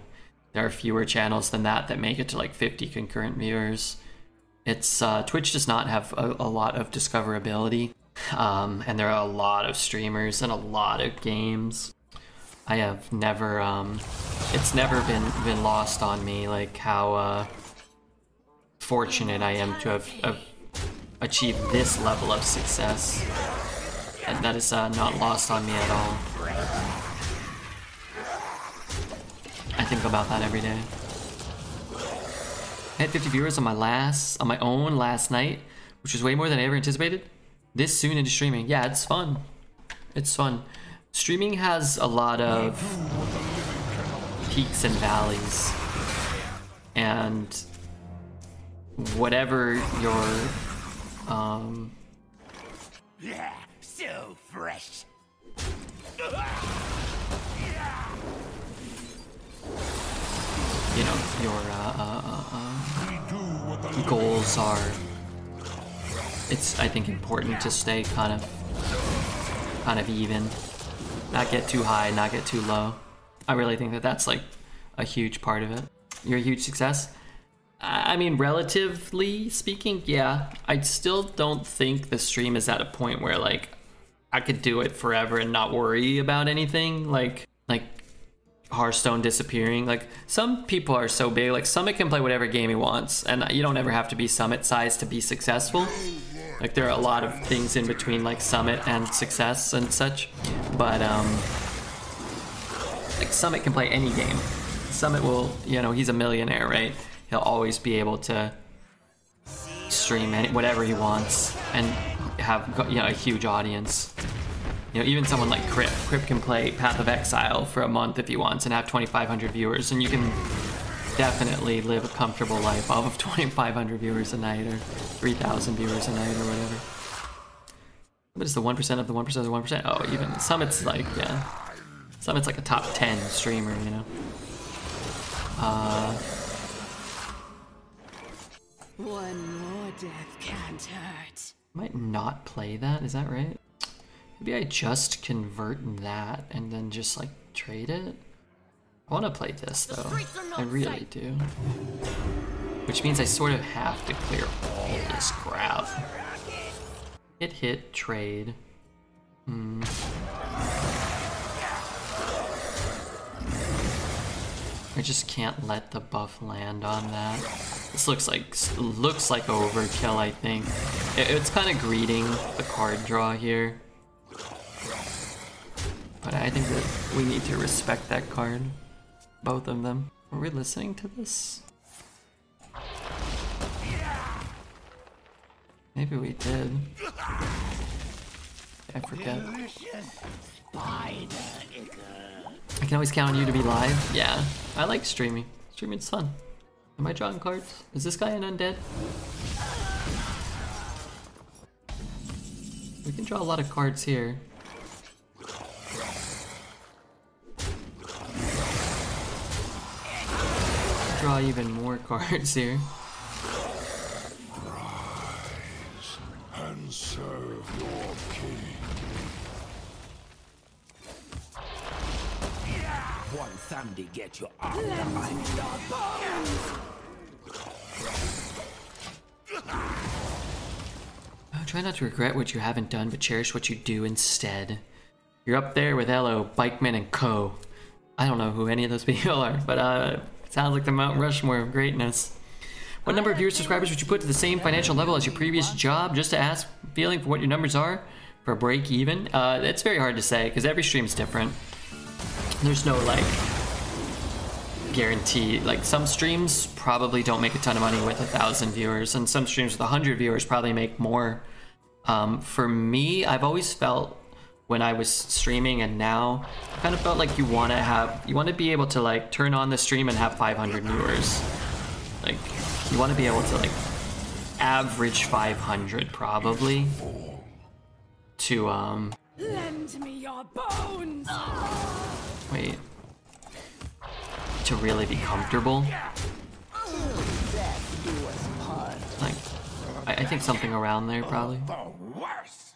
there are fewer channels than that make it to like 50 concurrent viewers. It's Twitch does not have a lot of discoverability, and there are a lot of streamers and a lot of games. I have never it's never been lost on me like how fortunate I am to have achieved this level of success, and that is not lost on me at all. I think about that every day. I had 50 viewers on my own last night, which was way more than I ever anticipated. This soon into streaming. Yeah, it's fun. It's fun. Streaming has a lot of peaks and valleys, and whatever your So fresh. you know, your goals are, it's, I think, important to stay kind of even. Not get too high, not get too low. I really think that that's like a huge part of it. You're a huge success? I mean, relatively speaking, yeah. I still don't think the stream is at a point where like I could do it forever and not worry about anything. Like Hearthstone disappearing. Like, some people are so big, like Summit can play whatever game he wants, and you don't ever have to be Summit size to be successful. Like, there are a lot of things in between like Summit and success and such, but like Summit can play any game. Summit will, you know, he's a millionaire, right? He'll always be able to stream whatever he wants and have, you know, a huge audience. You know, even someone like Crip can play Path of Exile for a month if he wants and have 2,500 viewers, and you can definitely live a comfortable life off of 2,500 viewers a night or 3,000 viewers a night or whatever. What is the 1% of the 1% of the 1%? Oh, even Summit's like, yeah. Summit's like a top 10 streamer, you know. One more death can't hurt. Might not play that, is that right? Maybe I just convert that and then just like trade it? I want to play this though. I really do. Which means I sort of have to clear all this crap. Hit, trade. I just can't let the buff land on that. This looks like overkill, I think. It's kind of greeting the card draw here. But I think that we need to respect that card. Both of them. Were we listening to this? Maybe we did. I forget. I can always count on you to be live. Yeah, I like streaming. Streaming's fun. Am I drawing cards? Is this guy an undead? We can draw a lot of cards here. Draw even more cards here. Rise and serve your king. One Sunday get you out of Try not to regret what you haven't done, but cherish what you do instead. You're up there with Elo, Bikeman, and Co. I don't know who any of those people are, but sounds like the Mount Rushmore of greatness. What number of viewers, subscribers would you put to the same financial level as your previous job, just to ask feeling for what your numbers are for a break even? It's very hard to say because every stream's different. There's no like guarantee. Like, some streams probably don't make a ton of money with 1,000 viewers, and some streams with 100 viewers probably make more. For me, I've always felt when I was streaming and now, I kind of felt like you want to be able to like turn on the stream and have 500 viewers. Like, you want to be able to like average 500 probably to Lend me your bones. wait, to really be comfortable. Like, I think something around there probably. the worst.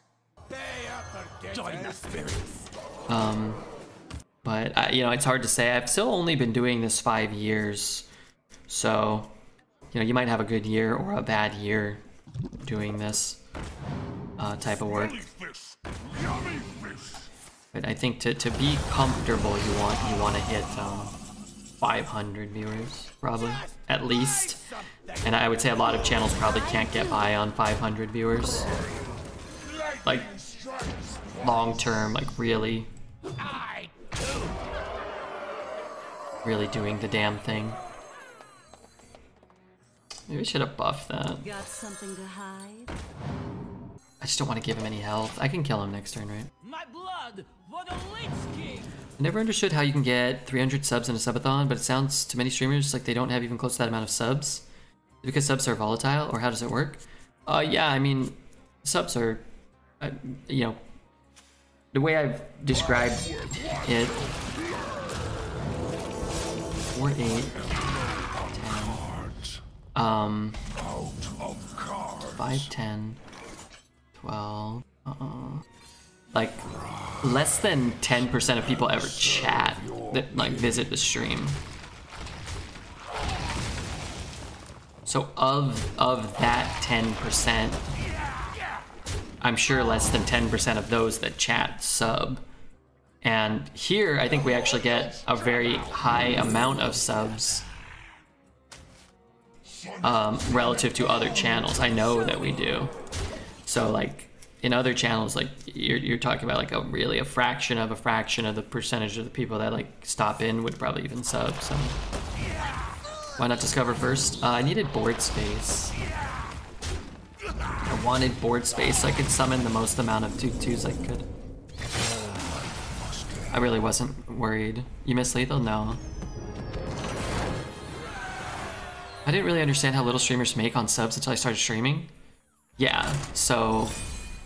Join the spirits. But you know, it's hard to say. I've still only been doing this 5 years, so you know, you might have a good year or a bad year doing this type of work. But I think to be comfortable, you want to hit 500 viewers probably at least, and I would say a lot of channels probably can't get by on 500 viewers. Like, long term, like really doing the damn thing. Maybe I should have buffed that. Got something to hide? I just don't want to give him any health. I can kill him next turn, right? My blood for the Lich King. I never understood how you can get 300 subs in a subathon, but it sounds to many streamers like they don't have even close to that amount of subs. Is it because subs are volatile, or how does it work? Yeah, I mean, subs are, you know, the way I've described it, 4, 8, 10, 5, 10, 12. Like, less than 10% of people ever chat that like visit the stream. So of that 10%, I'm sure less than 10% of those that chat sub. And here, I think we actually get a very high amount of subs relative to other channels. I know that we do. So like in other channels, like you're talking about like a fraction of the percentage of the people that like stop in would probably even sub. So why not discover first? I needed board space. I wanted board space so I could summon the most amount of 2/2s I could. I really wasn't worried. You missed lethal? No. I didn't really understand how little streamers make on subs until I started streaming. Yeah, so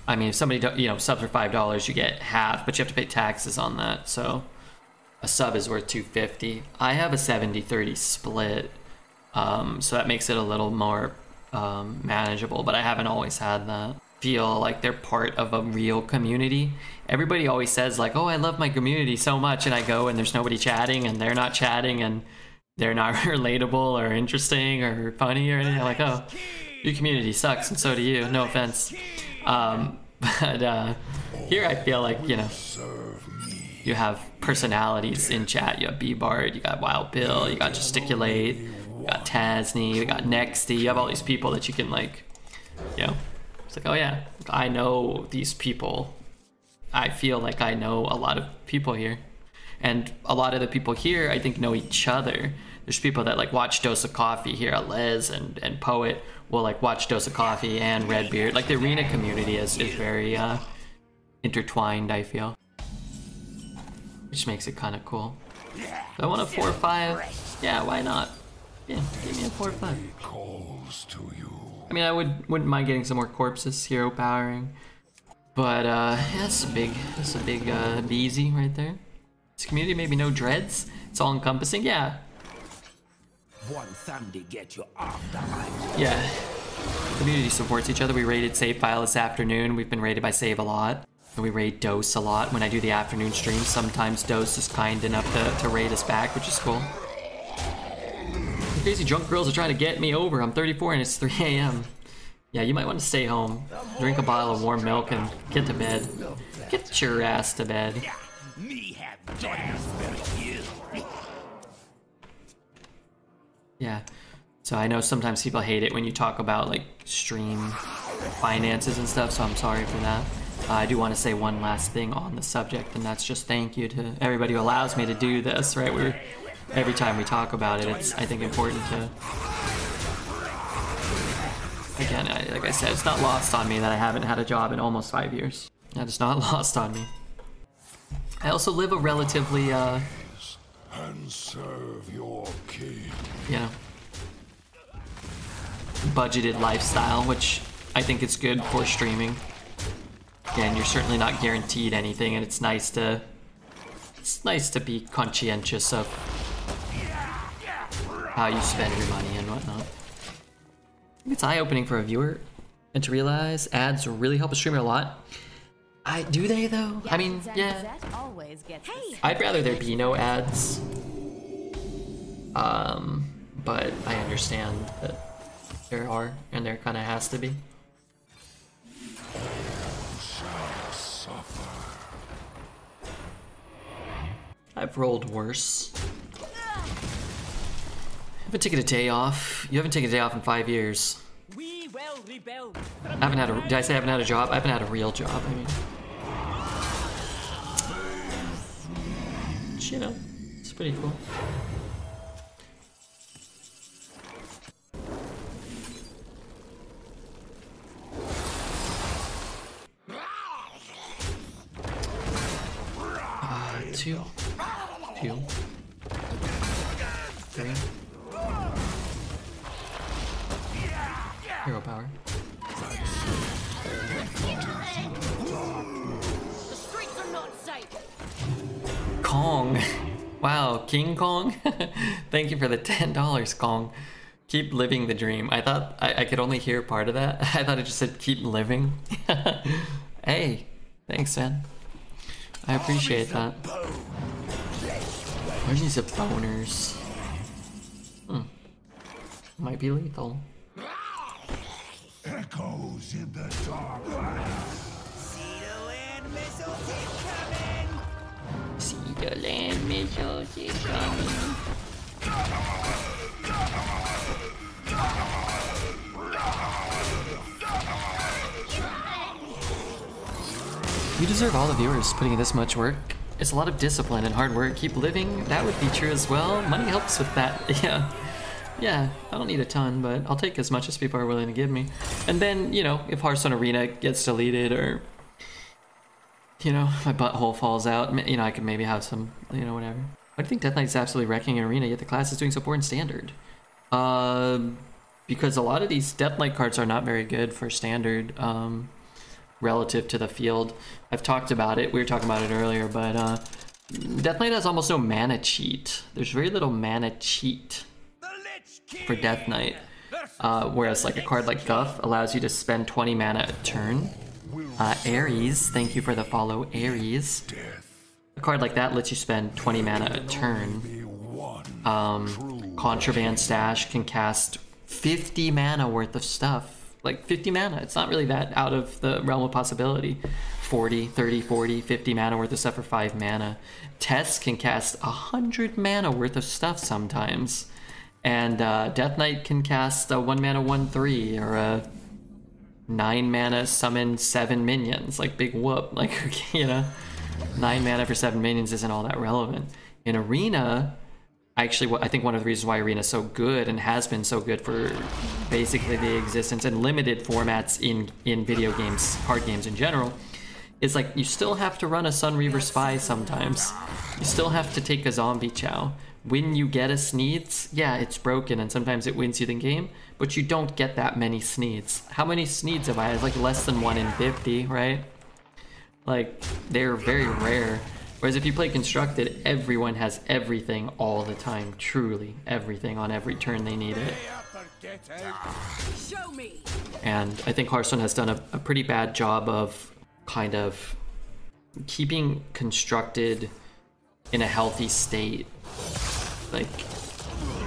I mean, if somebody subs for $5, you get half, but you have to pay taxes on that. So a sub is worth $2.50. I have a 70-30 split, so that makes it a little more manageable. But I haven't always had that. Feel like they're part of a real community. Everybody always says like, "Oh, I love my community so much," and I go and there's nobody chatting, and they're not chatting, and they're not relatable or interesting or funny or anything. I'm like, "Oh, your community sucks, and so do you." No offense. But here I feel like, you have personalities in chat. You have B-Bard, you got Wild Bill, you got Gesticulate, you got Tasney, you got Nexty. You have all these people that you can like, it's like, oh yeah, I know these people. I feel like I know a lot of people here. And a lot of the people here, I think, know each other. There's people that like watch Dose of Coffee here. Les and Poet will like watch Dose of Coffee and Redbeard. Like the arena community is very intertwined, I feel. Which makes it kind of cool. Do I want a 4/5? Yeah, why not? Yeah, give me a 4/5. I mean, I wouldn't mind getting some more corpses, hero powering. But yeah, that's a big BZ right there. This community, maybe no dreads. It's all encompassing. Yeah. One Sunday get you off the island. Yeah. Community supports each other. We raided Save File this afternoon. We've been raided by Save a lot. And we raid Dose a lot. When I do the afternoon stream, sometimes Dose is kind enough to raid us back, which is cool. Crazy drunk girls are trying to get me over. I'm 34 and it's 3 a.m. Yeah, you might want to stay home. Drink a bottle of warm milk and get to bed. Get your ass to bed. Yeah. So I know sometimes people hate it when you talk about like stream finances and stuff, so I'm sorry for that. I do want to say one last thing on the subject, and that's just thank you to everybody who allows me to do this, right? Every time we talk about it, it's, I think, important to... Again, like I said, it's not lost on me that I haven't had a job in almost 5 years. That is not lost on me. I also live a relatively, And serve your king. Budgeted lifestyle, which I think is good for streaming. Again, you're certainly not guaranteed anything, and it's nice to be conscientious of how you spend your money and whatnot. It's eye-opening for a viewer and to realize ads really help a streamer a lot. Do they though? I mean, yeah. I'd rather there be no ads. But I understand that there are, and there kind of has to be. I've rolled worse. I haven't taken a day off. You haven't taken a day off in 5 years. We will rebuild. I haven't had a... Did I say I haven't had a job? I haven't had a real job, I mean. But, it's pretty cool. Two. Three. Hero power. The streets are not safe. Kong. Wow, King Kong? Thank you for the $10, Kong. Keep living the dream. I thought I could only hear part of that. I thought it just said keep living. Hey, thanks, man. I appreciate that. Armies of boners. Might be lethal. Echoes in the dark. Land missiles incoming! See the land missiles incoming. You deserve all the viewers putting in this much work. It's a lot of discipline and hard work. Keep living. That would be true as well. Money helps with that. Yeah, I don't need a ton, but I'll take as much as people are willing to give me. And then, you know, if Hearthstone Arena gets deleted or, you know, my butthole falls out, you know, I could maybe have some, you know, whatever. I think Death Knight's absolutely wrecking in Arena, yet the class is doing so poor in Standard. Because a lot of these Death Knight cards are not very good for Standard, relative to the field. I've talked about it, we were talking about it earlier, but Death Knight has almost no mana cheat. There's very little mana cheat for Death Knight, whereas like a card like Guff allows you to spend 20 mana a turn. Ares, thank you for the follow, Ares. A card like that lets you spend 20 mana a turn. Contraband Stash can cast 50 mana worth of stuff. Like 50 mana, it's not really that out of the realm of possibility. 40, 30, 40, 50 mana worth of stuff for 5 mana. Tess can cast 100 mana worth of stuff sometimes. And Death Knight can cast a 1 mana 1/3 or a 9 mana summon 7 minions. Like big whoop. Like, you know, 9 mana for 7 minions isn't all that relevant. In Arena, actually, I think one of the reasons why Arena is so good and has been so good for basically the existence and limited formats in video games, card games in general, is like you still have to run a Sunreaver Spy sometimes. You still have to take a Zombie Chow. When you get a Sneeds, yeah, it's broken and sometimes it wins you the game, but you don't get that many Sneeds. How many Sneeds have I? It's like less than 1 in 50, right? Like, they're very rare. Whereas if you play Constructed, everyone has everything all the time. Truly, everything on every turn they need it. Show me. And I think Hearthstone has done a pretty bad job of kind of keeping Constructed in a healthy state. Like,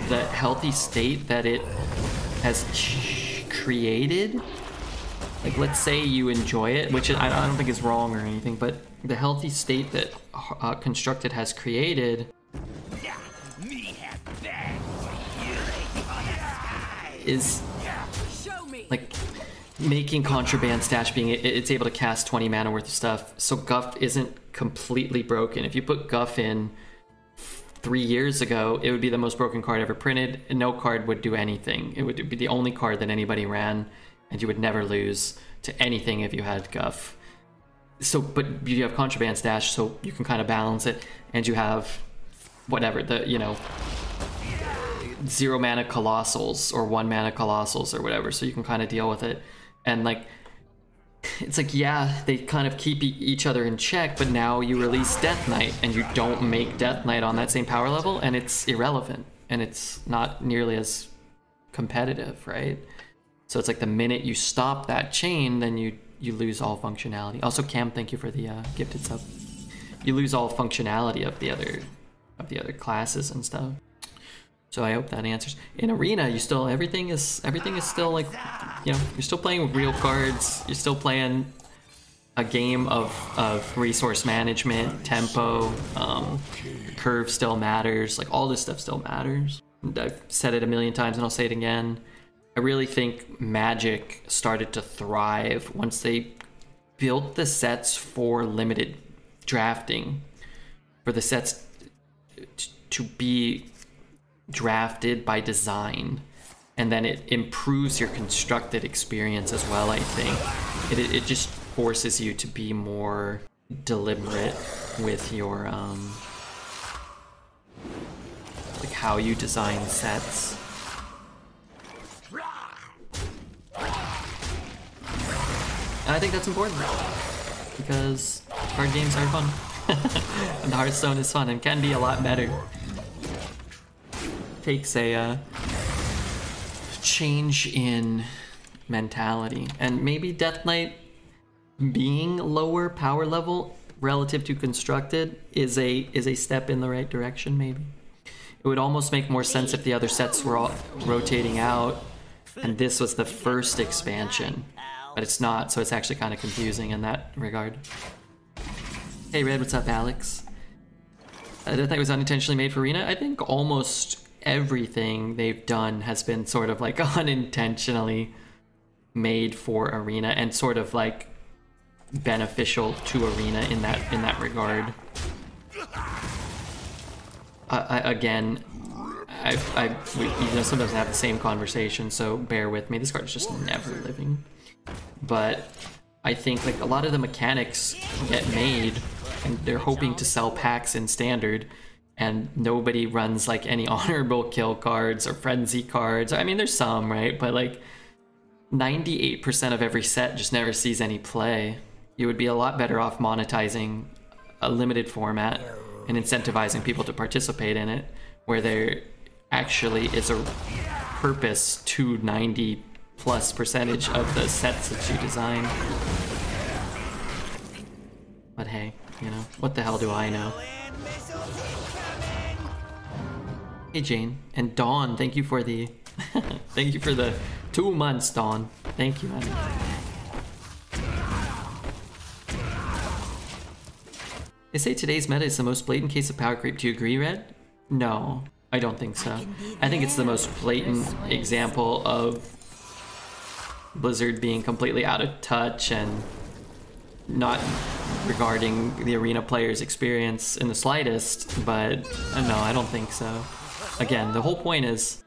the healthy state that it has created. Like, let's say you enjoy it, which I don't think is wrong or anything, but the healthy state that Constructed has created is like making Contraband Stash being it's able to cast 20 mana worth of stuff, so Guff isn't completely broken. If you put Guff in 3 years ago, it would be the most broken card ever printed, and no card would do anything. It would be the only card that anybody ran, and you would never lose to anything if you had Guff. So, but you have Contraband Stash, so you can kind of balance it, and you have whatever, the, you know, 0 mana Colossals or 1 mana Colossals or whatever, so you can kind of deal with it. And like, it's like, yeah, they kind of keep each other in check, but now you release Death Knight and you don't make Death Knight on that same power level, and it's irrelevant and it's not nearly as competitive, right? So it's like the minute you stop that chain, then you lose all functionality. Also, Cam, thank you for the gifted sub. You lose all functionality of the other classes and stuff. So I hope that answers. In Arena, you still everything is still like, you know, you're still playing with real cards. You're still playing a game of resource management, tempo. Curve still matters. Like, all this stuff still matters. I've said it a million times and I'll say it again. I really think Magic started to thrive once they built the sets for limited drafting, for the sets to be drafted by design, and then it improves your Constructed experience as well. I think it just forces you to be more deliberate with your like how you design sets. And I think that's important because card games are fun and Hearthstone is fun and can be a lot better. Takes a change in mentality, and maybe Death Knight being lower power level relative to constructed is a step in the right direction. Maybe it would almost make more sense if the other sets were all rotating out and this was the first expansion, but it's not, so it's actually kind of confusing in that regard. Hey Red, what's up, Alex? I don't think it was unintentionally made for Arena. I think almost everything they've done has been sort of like unintentionally made for Arena and sort of like beneficial to Arena in that regard. We sometimes have the same conversation, so bear with me. This card is just never living. But I think like a lot of the mechanics get made and they're hoping to sell packs in standard, and nobody runs like any honorable kill cards or frenzy cards. I mean, there's some, right? But like 98% of every set just never sees any play. You would be a lot better off monetizing a limited format and incentivizing people to participate in it, where there actually is a purpose to 90+% of the sets that you design. But hey, you know, what the hell do I know? Hey Jane, and Dawn, thank you for the thank you for the 2 months, Dawn. Thank you, man. They say today's meta is the most blatant case of power creep. Do you agree, Red? No, I don't think so. I think it's the most blatant example of Blizzard being completely out of touch and not regarding the Arena player's experience in the slightest, but no, I don't think so. Again, the whole point is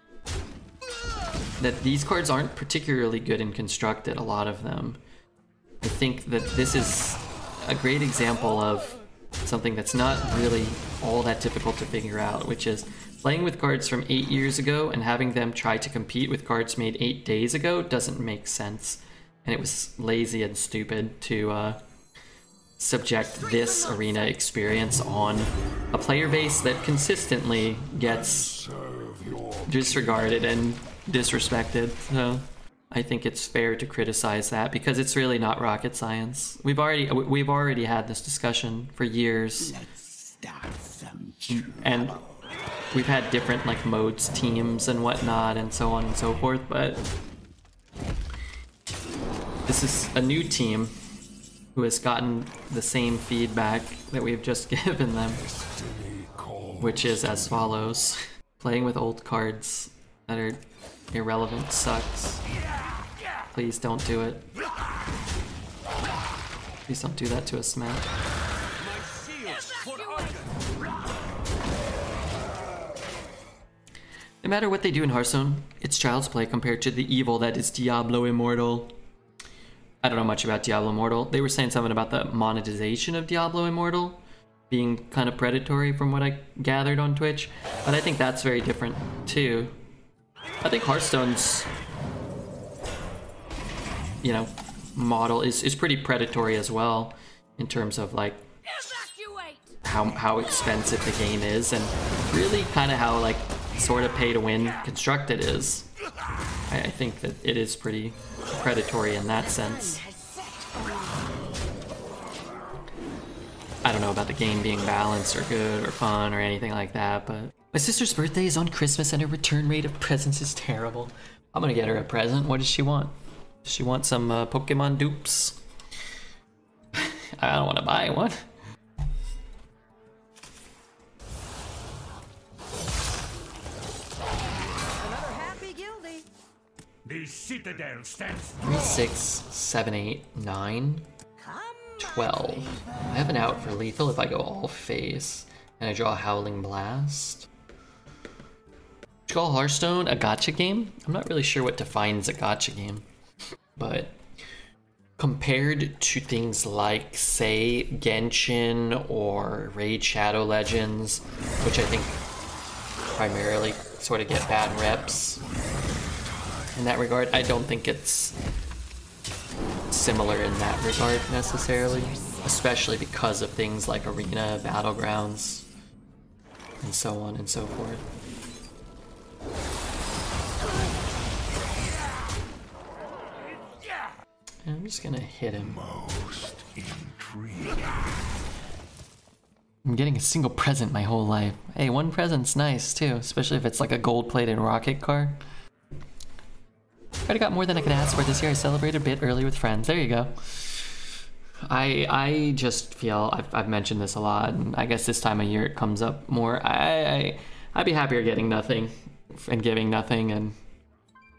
that these cards aren't particularly good in constructed, a lot of them. I think that this is a great example of something that's not really all that difficult to figure out, which is playing with cards from 8 years ago and having them try to compete with cards made 8 days ago doesn't make sense. And it was lazy and stupid to subject this Arena experience on a player base that consistently gets disregarded and disrespected. So I think it's fair to criticize that because it's really not rocket science. We've already had this discussion for years, and we've had different like modes, teams, and whatnot, and so on and so forth. But this is a new team who has gotten the same feedback that we've just given them, which is as follows: playing with old cards that are irrelevant sucks. Please don't do it. Please don't do that to us, man. No matter what they do in Hearthstone, it's child's play compared to the evil that is Diablo Immortal. I don't know much about Diablo Immortal. They were saying something about the monetization of Diablo Immortal being kind of predatory from what I gathered on Twitch, but I think that's very different too. I think Hearthstone's, you know, model is pretty predatory as well in terms of like how expensive the game is, and really kind of how like sort of pay to win constructed is. I think that it is pretty predatory in that sense. I don't know about the game being balanced or good or fun or anything like that, but my sister's birthday is on Christmas and her return rate of presents is terrible. I'm gonna get her a present. What does she want? Does she want some Pokemon dupes? I don't want to buy one. Another happy guilty. The citadel stands 3, 6, 7, 8, 9, 12. I have an out for lethal if I go all face and I draw a Howling Blast. Would you call Hearthstone a gacha game? I'm not really sure what defines a gacha game, but compared to things like, say, Genshin or Raid Shadow Legends, which I think primarily sort of get bad reps in that regard, I don't think it's similar in that regard necessarily, especially because of things like Arena, Battlegrounds, and so on and so forth. I'm just gonna hit him. Most intriguing. I'm getting a single present my whole life. Hey, one present's nice too, especially if it's like a gold-plated rocket car. Already got more than I could ask for this year. I celebrated a bit early with friends. There you go. I just feel I've mentioned this a lot, and I guess this time of year it comes up more. I'd be happier getting nothing and giving nothing, and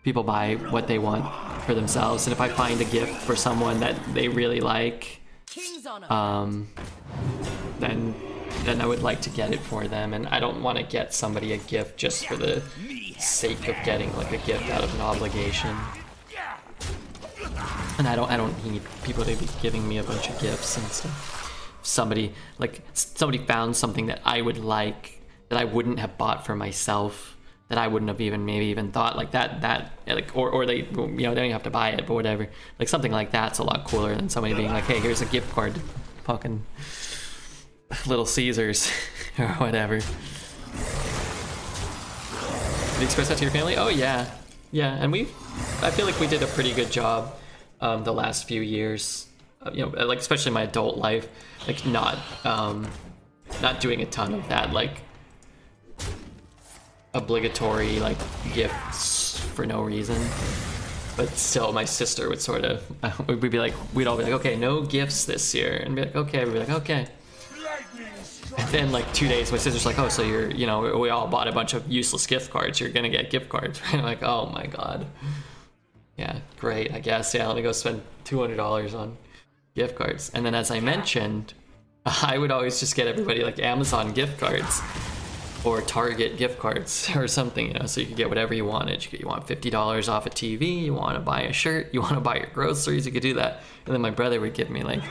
people buy what they want for themselves. And if I find a gift for someone that they really like, then I would like to get it for them. And I don't want to get somebody a gift just for the sake of getting like a gift out of an obligation. And I don't need people to be giving me a bunch of gifts and stuff. Somebody found something that I would like, that I wouldn't have bought for myself, that I wouldn't have even thought like that or they, you know, they don't even have to buy it, but whatever. Like something like that's a lot cooler than somebody being like, hey, here's a gift card to fucking Little Caesars or whatever. Did you express that to your family? Oh yeah, and I feel like we did a pretty good job the last few years, you know, like especially my adult life, like not doing a ton of that like obligatory like gifts for no reason. But still, my sister would sort of we'd all be like, okay, no gifts this year, and be like, okay, we'd be like, okay. And then like 2 days, my sister's like, oh, so you're, you know, we all bought a bunch of useless gift cards. You're gonna get gift cards, right? I'm like, oh my god. Yeah, great, I guess. Yeah, let me go spend $200 on gift cards. And then as I mentioned, I would always just get everybody like Amazon gift cards or Target gift cards or something, you know, so you could get whatever you wanted. You want $50 off a TV, you want to buy a shirt, you want to buy your groceries, you could do that. And then my brother would give me like,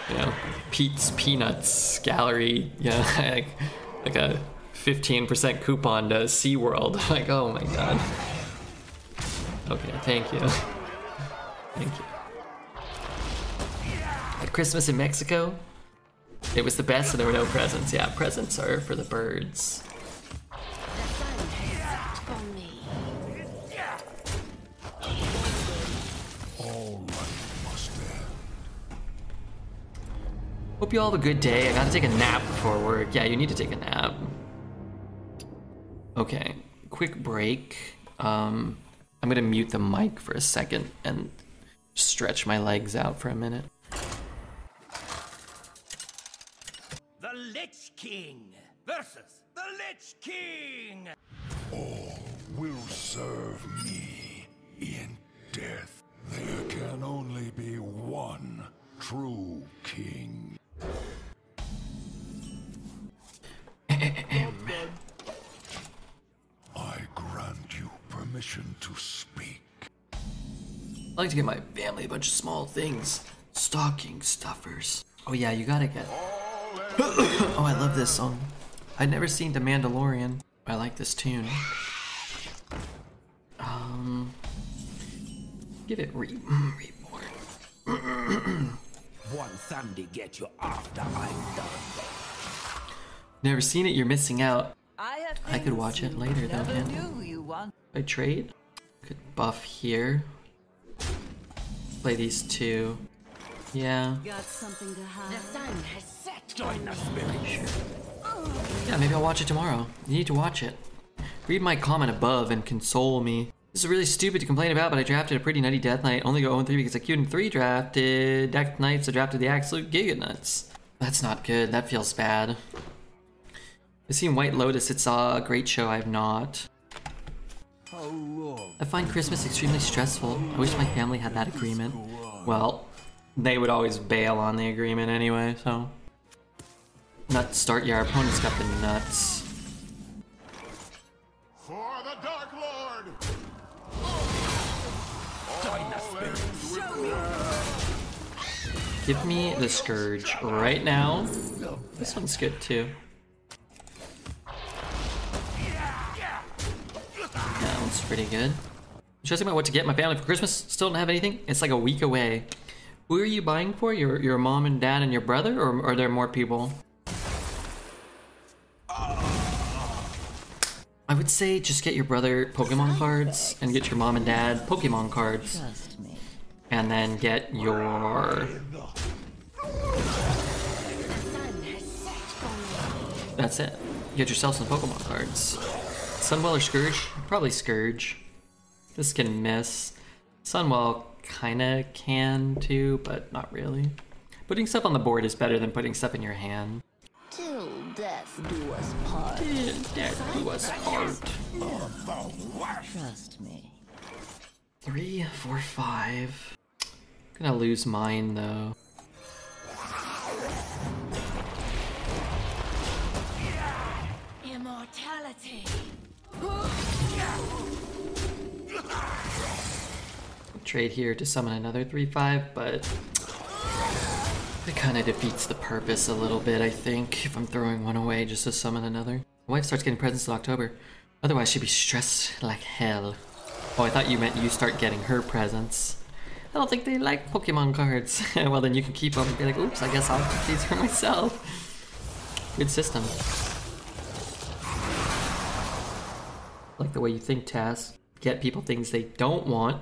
you know, Pete's Peanuts Gallery, you know, like a 15% coupon to SeaWorld. Like, oh my god. Okay, thank you. Thank you. At Christmas in Mexico, it was the best and there were no presents. Yeah, presents are for the birds. All right, must end. Hope you all have a good day. I gotta take a nap before work. Yeah, you need to take a nap. Okay, quick break. I'm gonna mute the mic for a second and stretch my legs out for a minute. The Lich King versus the Lich King! All will serve me in death. There can only be one true king. I grant you permission to speak. I like to give my family a bunch of small things. Stocking stuffers. Oh yeah, you gotta get... Oh, I love this song. I'd never seen The Mandalorian. I like this tune. Give it reborn. One Sunday get you after I'm done. Never seen it, you're missing out. I could watch it later though, man. I trade. Could buff here. Play these two. Yeah. Got something to hide. The sun has set. Join the spirit. Yeah, maybe I'll watch it tomorrow. You need to watch it. Read my comment above and console me. This is really stupid to complain about, but I drafted a pretty nutty Death Knight. Only go 0-3 because I queued in 3 drafted Death Knights. I drafted the absolute Giga Nuts. That's not good. That feels bad. I've seen White Lotus. It's a great show. I have not. I find Christmas extremely stressful. I wish my family had that agreement. Well, they would always bail on the agreement anyway, so... Nuts start. Yeah, our opponent's got the nuts. For the Dark Lord! Join the spirit. Give me the Scourge right now. This one's good too. That one's pretty good. Stressing about what to get my family for Christmas. Still don't have anything. It's like a week away. Who are you buying for? Your mom and dad and your brother, or are there more people? I would say just get your brother Pokemon cards and get your mom and dad Pokemon cards. Trust me. and then get your... That's it. Get yourself some Pokemon cards. Sunwell or Scourge? Probably Scourge. This can miss. Sunwell kinda can too, but not really. Putting stuff on the board is better than putting stuff in your hand. Till death do us part. Till death do us part. Trust me. 3, 4, 5. Gonna lose mine though. Immortality. Trade here to summon another 3-5, but it kind of defeats the purpose a little bit, I think, if I'm throwing one away just to summon another. My wife starts getting presents in October. Otherwise, she'd be stressed like hell. Oh, I thought you meant you start getting her presents. I don't think they like Pokemon cards. Well, then you can keep them and be like, oops, I guess I'll keep these for myself. Good system. Like the way you think, Taz. Get people things they don't want,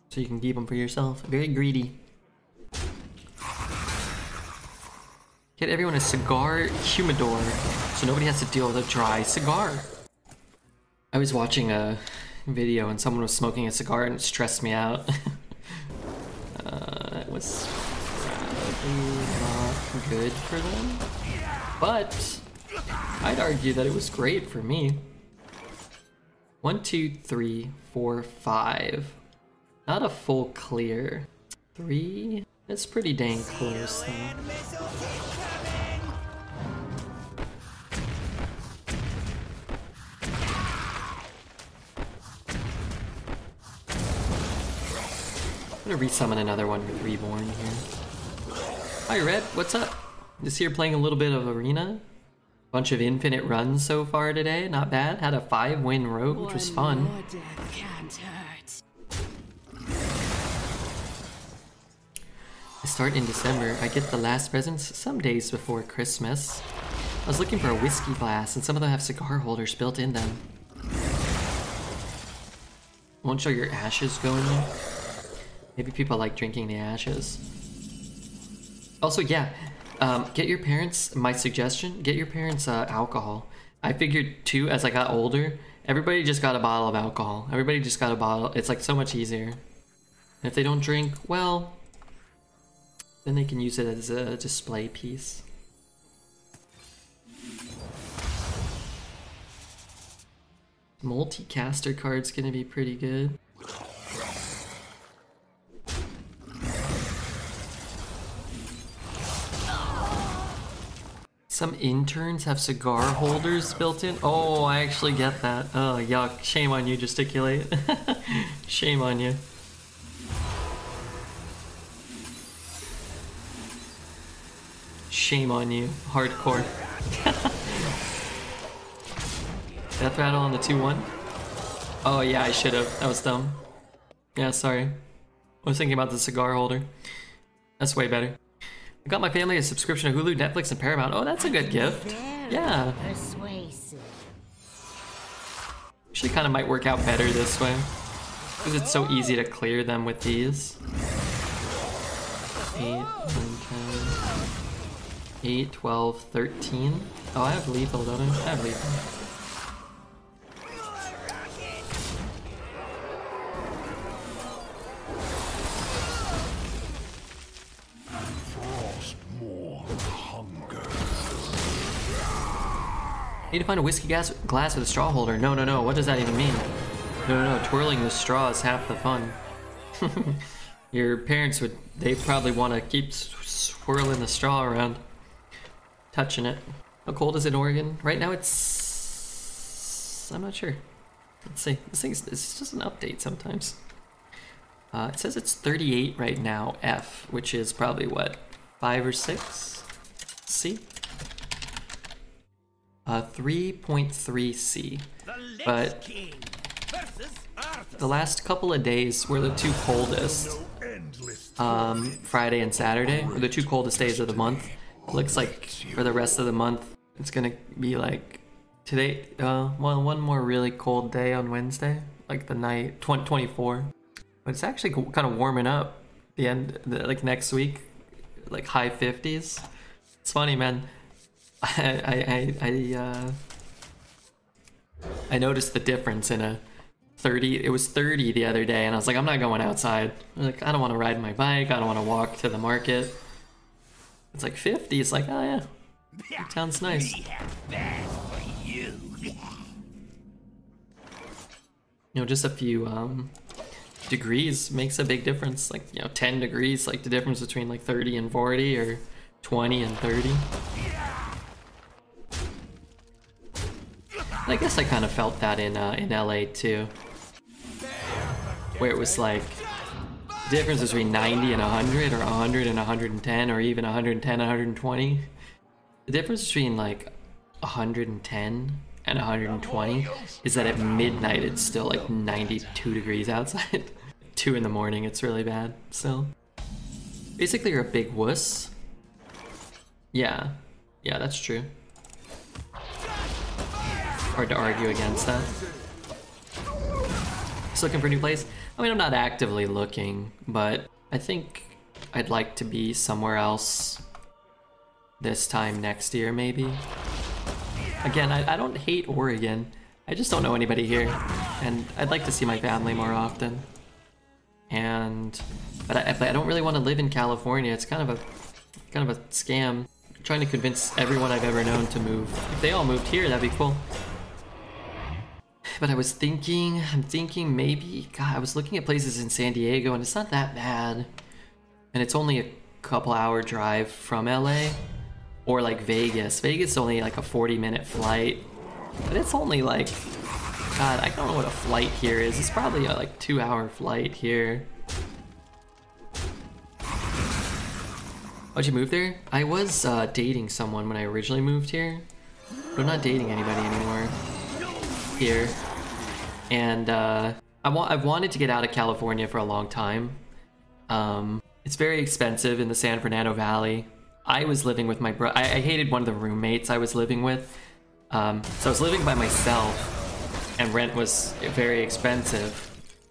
so you can keep them for yourself. Very greedy. Get everyone a cigar humidor, so nobody has to deal with a dry cigar. I was watching a video and someone was smoking a cigar and it stressed me out. It was probably not good for them, but I'd argue that it was great for me. 1, 2, 3, 4, 5. Not a full clear. 3? It's pretty dang close though. I'm gonna resummon another one with Reborn here. Hi Red, what's up? Just here playing a little bit of Arena. Bunch of infinite runs so far today, not bad. Had a 5-win rogue, which was fun. More death can't hurt. I start in December. I get the last presents some days before Christmas. I was looking for a whiskey glass, and some of them have cigar holders built in them. Won't show your ashes go in there? Maybe people like drinking the ashes. Also, yeah, get your parents, my suggestion, get your parents alcohol. I figured too, as I got older, everybody just got a bottle of alcohol. Everybody just got a bottle. It's like so much easier. And if they don't drink, well, then they can use it as a display piece. Multicaster card's gonna be pretty good. Some interns have cigar holders built in. Oh, I actually get that. Oh, yuck. Shame on you, Gesticulate. Shame on you. Shame on you. Hardcore. Death Rattle on the 2-1? Oh yeah, I should have. That was dumb. Yeah, sorry. I was thinking about the cigar holder. That's way better. I got my family a subscription to Hulu, Netflix, and Paramount. Oh, that's a good gift. Yeah. Persuasive. Actually kind of might work out better this way, because it's so easy to clear them with these. 8, 9, 10, 8, 12, 13. Oh, I have lethal, don't I? I have lethal. Need to find a whiskey glass with a straw holder. No, no, no. What does that even mean? No, no, no. Twirling the straw is half the fun. Your parents would... They probably want to keep swirling the straw around. Touching it. How cold is it in Oregon? Right now it's... I'm not sure. Let's see. It's just an update sometimes. It says it's 38 right now, F, which is probably what? 5 or 6? C? 3.3 C, but the last couple of days were the two coldest. Friday and Saturday were the two coldest days of the month. It looks like for the rest of the month, it's gonna be like today. Well, one more really cold day on Wednesday, like the night 24. But it's actually kind of warming up. the end, like next week, like high 50s. It's funny, man. I noticed the difference in a 30. It was 30 the other day, and I was like, I'm not going outside. Like, I don't want to ride my bike. I don't want to walk to the market. It's like 50. It's like, oh yeah, it sounds nice. You know, just a few degrees makes a big difference. Like, you know, 10 degrees, like the difference between like 30 and 40 or 20 and 30. And I guess I kind of felt that in LA too, where it was like the difference between 90 and 100 or 100 and 110 or even 110 and 120. The difference between like 110 and 120 is that at midnight it's still like 92 degrees outside. 2 in the morning, it's really bad still. Basically, you're a big wuss. Yeah, that's true. Hard to argue against that. Just looking for a new place? I mean, I'm not actively looking, but I think I'd like to be somewhere else this time next year, maybe. Again, I don't hate Oregon. I just don't know anybody here, and I'd like to see my family more often. But I don't really want to live in California. It's kind of a scam. I'm trying to convince everyone I've ever known to move. If they all moved here, that'd be cool. But I'm thinking maybe, God, I was looking at places in San Diego, and it's not that bad. And it's only a couple hour drive from LA. Or like Vegas. Vegas is only like a 40-minute flight. But it's only like, God, I don't know what a flight here is. It's probably a like 2-hour flight here. Why'd you move there? I was dating someone when I originally moved here. But I'm not dating anybody anymore here. And I've wanted to get out of California for a long time. It's very expensive in the San Fernando Valley. I was living with my brother. I hated one of the roommates I was living with. So I was living by myself, and rent was very expensive.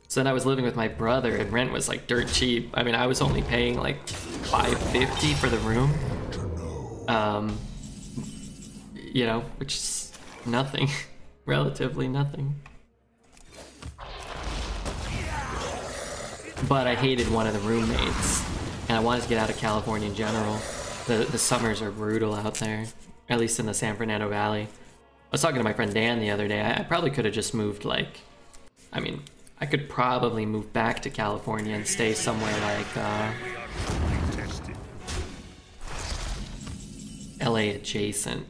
So then I was living with my brother, and rent was like dirt cheap. I mean, I was only paying like $5.50 for the room. You know, which is nothing, relatively nothing. But I hated one of the roommates, and I wanted to get out of California in general. The summers are brutal out there, at least in the San Fernando Valley. I was talking to my friend Dan the other day. I probably could have just moved, like, I mean, I could probably move back to California and stay somewhere like LA adjacent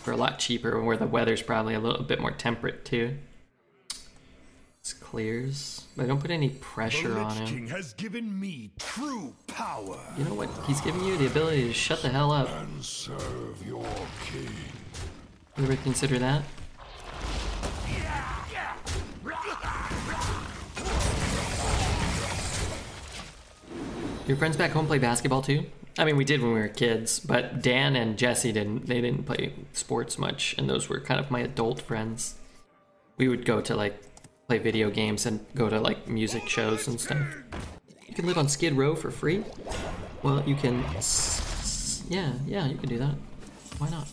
for a lot cheaper, where the weather's probably a little bit more temperate too. This clears. But don't put any pressure on him. King has given me true power. You know what? He's giving you the ability to shut the hell up. And serve your king. You ever consider that? Your friends back home play basketball too? I mean, we did when we were kids, but Dan and Jesse didn't. They didn't play sports much, and those were kind of my adult friends. We would go to like play video games and go to like music shows and stuff. You can live on Skid Row for free? Well, you can, yeah, you can do that. Why not?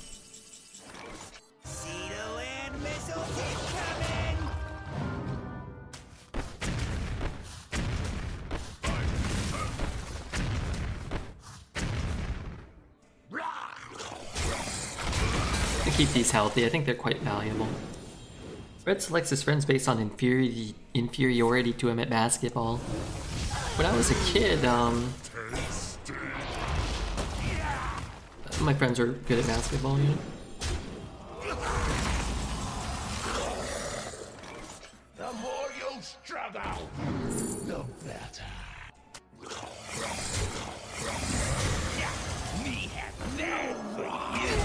To keep these healthy, I think they're quite valuable. Red selects his friends based on inferiority to him at basketball. When I was a kid, my friends were good at basketball, you know? The more you struggle, the better. Me have bad for you.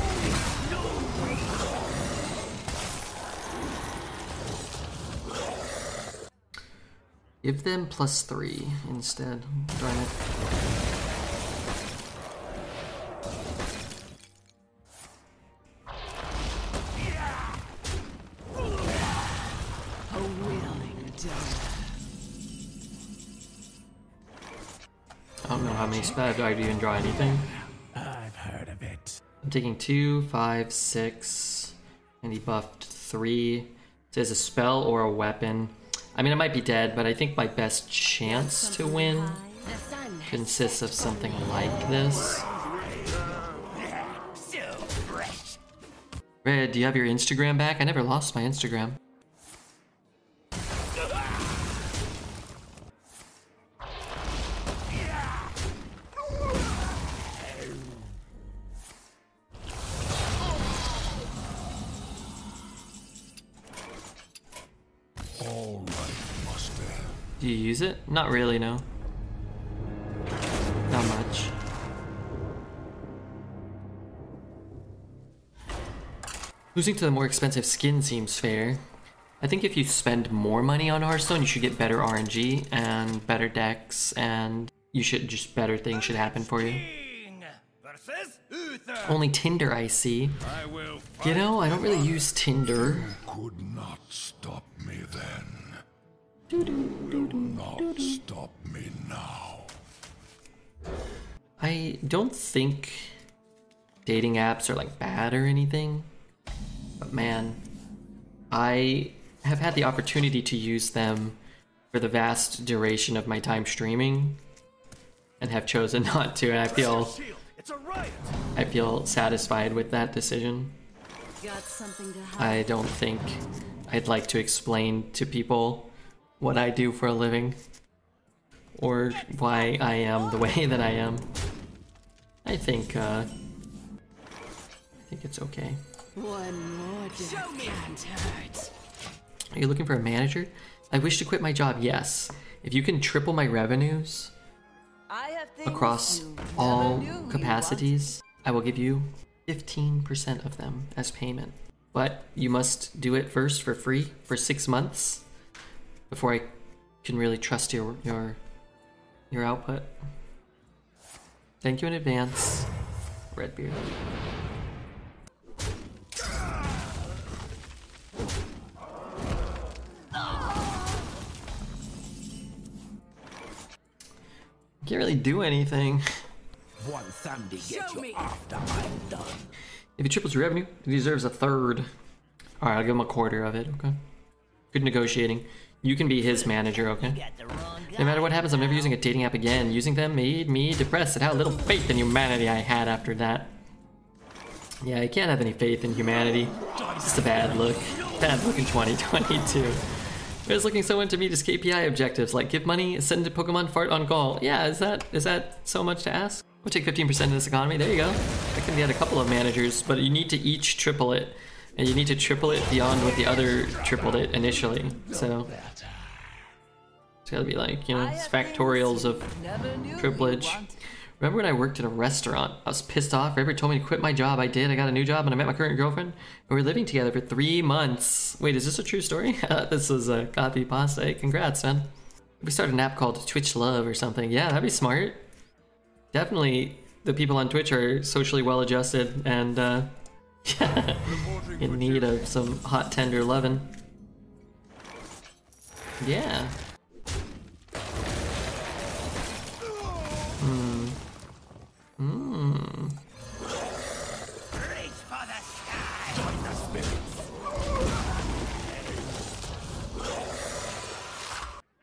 Give them +3 instead. Darn it. A willing donor. mace bad. Do I even draw anything? I've heard of it. I'm taking 2, 5, 6, and he buffed 3. It says a spell or a weapon. I mean, I might be dead, but I think my best chance to win consists of something like this. Red, do you have your Instagram back? I never lost my Instagram. All right, Master. Do you use it? Not really, no. Not much. Losing to the more expensive skin seems fair. I think if you spend more money on Hearthstone, you should get better RNG and better decks, and you should just better things should happen for you. Only Tinder, I see. You know, I don't really use Tinder. Could not stop me then. Will not stop me now. I don't think dating apps are like bad or anything, but man, I have had the opportunity to use them for the vast duration of my time streaming and have chosen not to, and I feel satisfied with that decision. I don't think I'd like to explain to people what I do for a living or why I am the way that I am. I think it's okay. One more death can't hurt. Are you looking for a manager? I wish to quit my job, yes. If you can triple my revenues across all capacities, I will give you 15% of them as payment. But you must do it first for free for 6 months before I can really trust your output. Thank you in advance, Redbeard. Can't really do anything. One Sunday get you after I'm done. If he triples your revenue, he deserves a third. Alright, I'll give him a quarter of it, okay? Good negotiating. You can be his manager, okay? No matter what happens, I'm never using a dating app again. Using them made me depressed at how little faith in humanity I had after that. Yeah, I can't have any faith in humanity. It's just a bad look. Bad look in 2022. It was looking so into me just KPI objectives like give money, send a Pokemon, fart on call. Yeah, is that so much to ask? We'll take 15% of this economy. There you go. I can get a couple of managers, but you need to each triple it. And you need to triple it beyond what the other tripled it initially. So it's gotta be like, you know, it's factorials of triplage. Remember when I worked in a restaurant? I was pissed off. Everybody told me to quit my job. I did. I got a new job and I met my current girlfriend. And we were living together for 3 months. Wait, is this a true story? This was a copy pasta. Hey, congrats, man. We started an app called Twitch Love or something. Yeah, that'd be smart. Definitely the people on Twitch are socially well adjusted and in need of some hot tender lovin'. Yeah.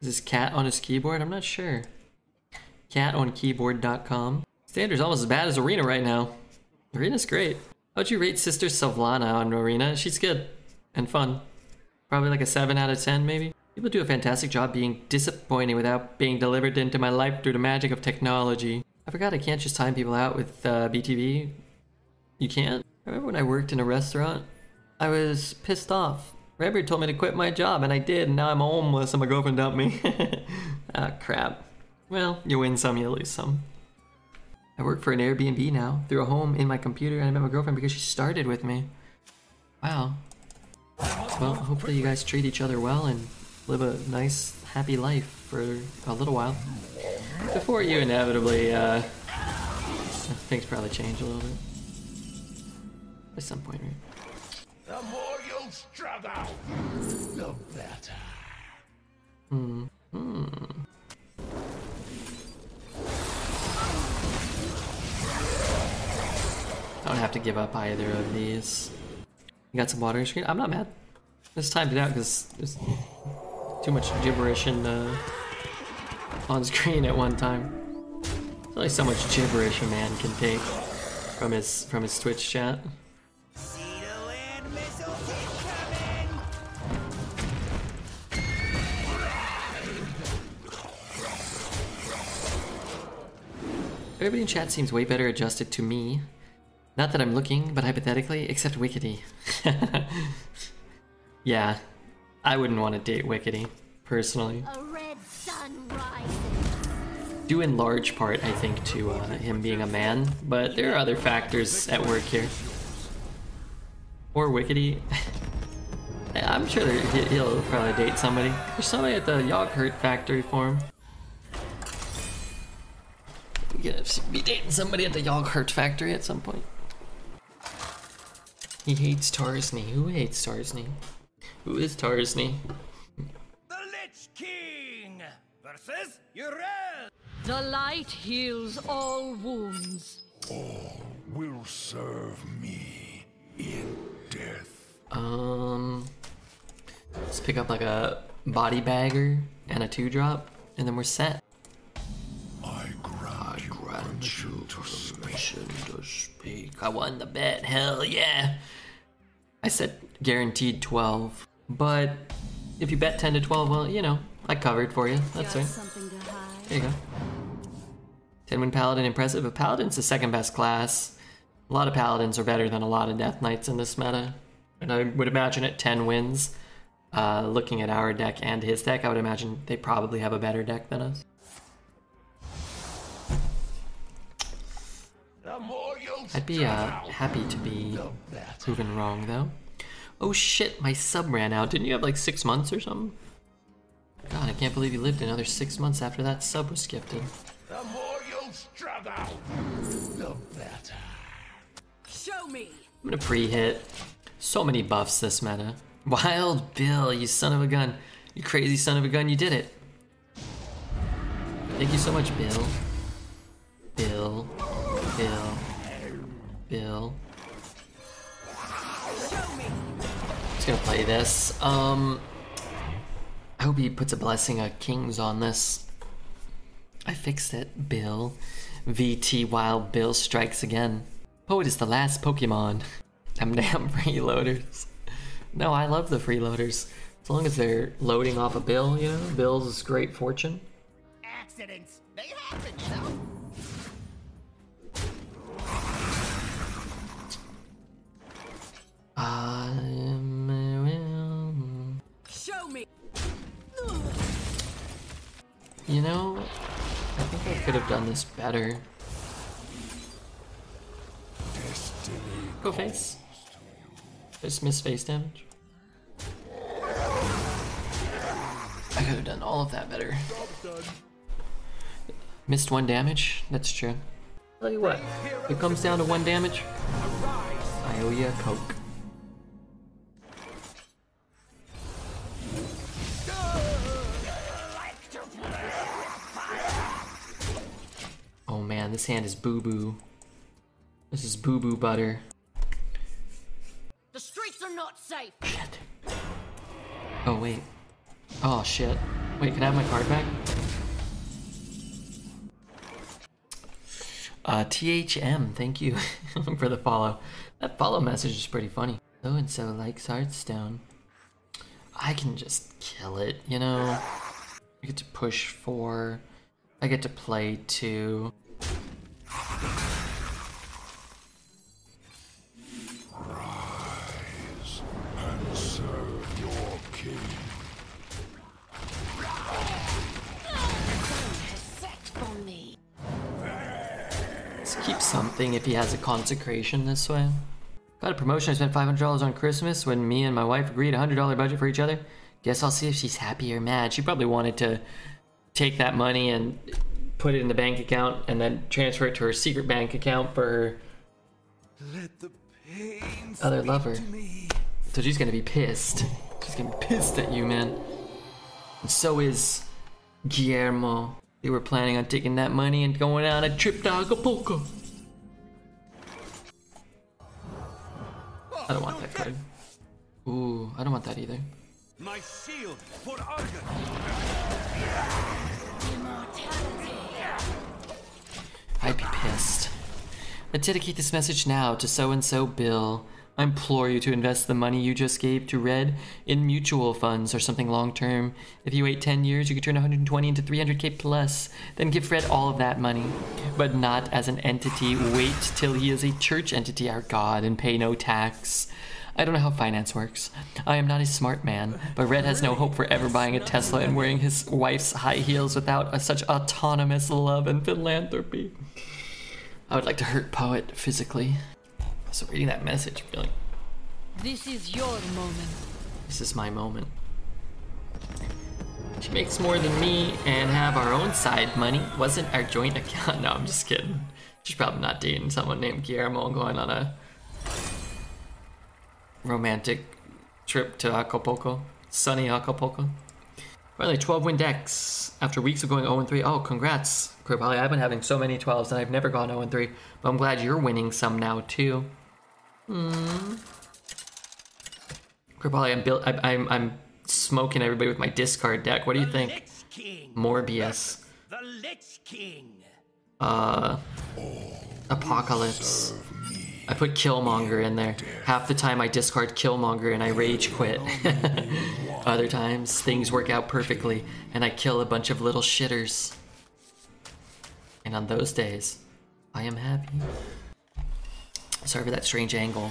Is this cat on his keyboard? I'm not sure. Catonkeyboard.com. Standard's almost as bad as Arena right now. Arena's great. How'd you rate Sister Sylvana on Arena? She's good and fun. Probably like a 7 out of 10 maybe. People do a fantastic job being disappointing without being delivered into my life through the magic of technology. I forgot I can't just time people out with BTV. You can't? I remember when I worked in a restaurant, I was pissed off. Redbeard told me to quit my job and I did, and now I'm homeless and my girlfriend dumped me. Ah, crap. Well, you win some, you lose some. I work for an Airbnb now, through a home in my computer, and I met my girlfriend because she started with me. Wow. Well, hopefully you guys treat each other well and live a nice, happy life for a little while. Before you inevitably, things probably change a little bit. At some point, right? The more you struggle, the better. don't have to give up either of these. You got some water screen? I'm not mad. Just timed it out because there's too much gibberish on screen at one time. There's only so much gibberish a man can take from his Twitch chat. See the land missiles incoming! Everybody in chat seems way better adjusted to me. Not that I'm looking, but hypothetically, except Wickedy. Yeah, I wouldn't want to date Wickedy, personally. A red sun rises. Due in large part, I think, to him being a man, but there are other factors at work here. Or Wickedy. I'm sure he'll probably date somebody. There's somebody at the Yogurt factory for him. We're gonna be dating somebody at the Yogurt factory at some point. He hates Tarsney. Who hates Tarsney? Who is Tarsney? The Lich King versus Uriel. The light heals all wounds. All will serve me in death. Let's pick up like a body bagger and a 2-drop, and then we're set. I grant you permission to speak. I won the bet. Hell yeah! I said guaranteed 12, but if you bet 10 to 12, well, you know, I covered for you. That's right. Something to hide. There you go. 10-win Paladin, impressive. But Paladin's the second best class. A lot of Paladins are better than a lot of Death Knights in this meta. And I would imagine at 10 wins, looking at our deck and his deck, I would imagine they probably have a better deck than us. I'd be happy to be proven wrong, though. Oh shit, my sub ran out. Didn't you have like 6 months or something? God, I can't believe you lived another 6 months after that sub was gifted. The more you struggle, the better. Show me. I'm gonna pre-hit. So many buffs this meta. Wild Bill, you son of a gun. You crazy son of a gun, you did it. Thank you so much, Bill. Bill. Bill. Bill. Just gonna play this. I hope he puts a blessing of kings on this. I fixed it, Bill. VT Wild Bill strikes again. Poet is the last Pokemon. Them damn freeloaders. No, I love the freeloaders. As long as they're loading off a Bill, you know? Bill's great fortune. Accidents, they happen, you know? Show me. You know, I think I could have done this better. Go face. Just miss face damage. I could have done all of that better. Missed 1 damage, that's true. Tell you what, if it comes down to 1 damage, I owe you a Coke. Oh man, this hand is boo-boo. This is boo-boo butter. The streets are not safe. Shit. Oh wait. Oh shit. Wait, can I have my card back? THM, thank you for the follow. That follow message is pretty funny. So and so likes Hearthstone. I can just kill it, you know? I get to push 4. I get to play 2. Rise and serve your king. Has set for me. Let's keep something if he has a consecration this way. Got a promotion. I spent $500 on Christmas when me and my wife agreed $100 budget for each other. Guess I'll see if she's happy or mad. She probably wanted to take that money and put it in the bank account and then transfer it to her secret bank account for her Let the pain other speak lover. to me. So she's gonna be pissed. She's gonna be pissed at you, man. And so is Guillermo. They were planning on taking that money and going on a trip to Acapulco. I don't want that card. Ooh, I don't want that either. My shield for Argon. I'd be pissed. I dedicate this message now to so-and-so Bill. I implore you to invest the money you just gave to Red in mutual funds or something long-term. If you wait 10 years, you could turn 120 into 300k plus. Then give Red all of that money. But not as an entity. Wait till he is a church entity, our god, and pay no tax. I don't know how finance works. I am not a smart man, but Red has no hope for ever buying a Tesla and wearing his wife's high heels without such autonomous love and philanthropy. I would like to hurt Poet physically. So reading that message, feeling This is your moment. this is my moment. She makes more than me and have our own side money. Wasn't our joint account? No, I'm just kidding. She's probably not dating someone named Guillermo and going on a romantic trip to Acapulco. Sunny Acapulco. Finally, 12-win decks. After weeks of going 0-3. Oh, congrats, Kripali. I've been having so many 12s and I've never gone 0-3. But I'm glad you're winning some now, too. Kripali, I'm smoking everybody with my discard deck. What do you think? Lich King. Morbius. The Lich King. Apocalypse. I put Killmonger in there. Half the time I discard Killmonger and I rage quit. Other times things work out perfectly and I kill a bunch of little shitters. And on those days, I am happy. Sorry for that strange angle,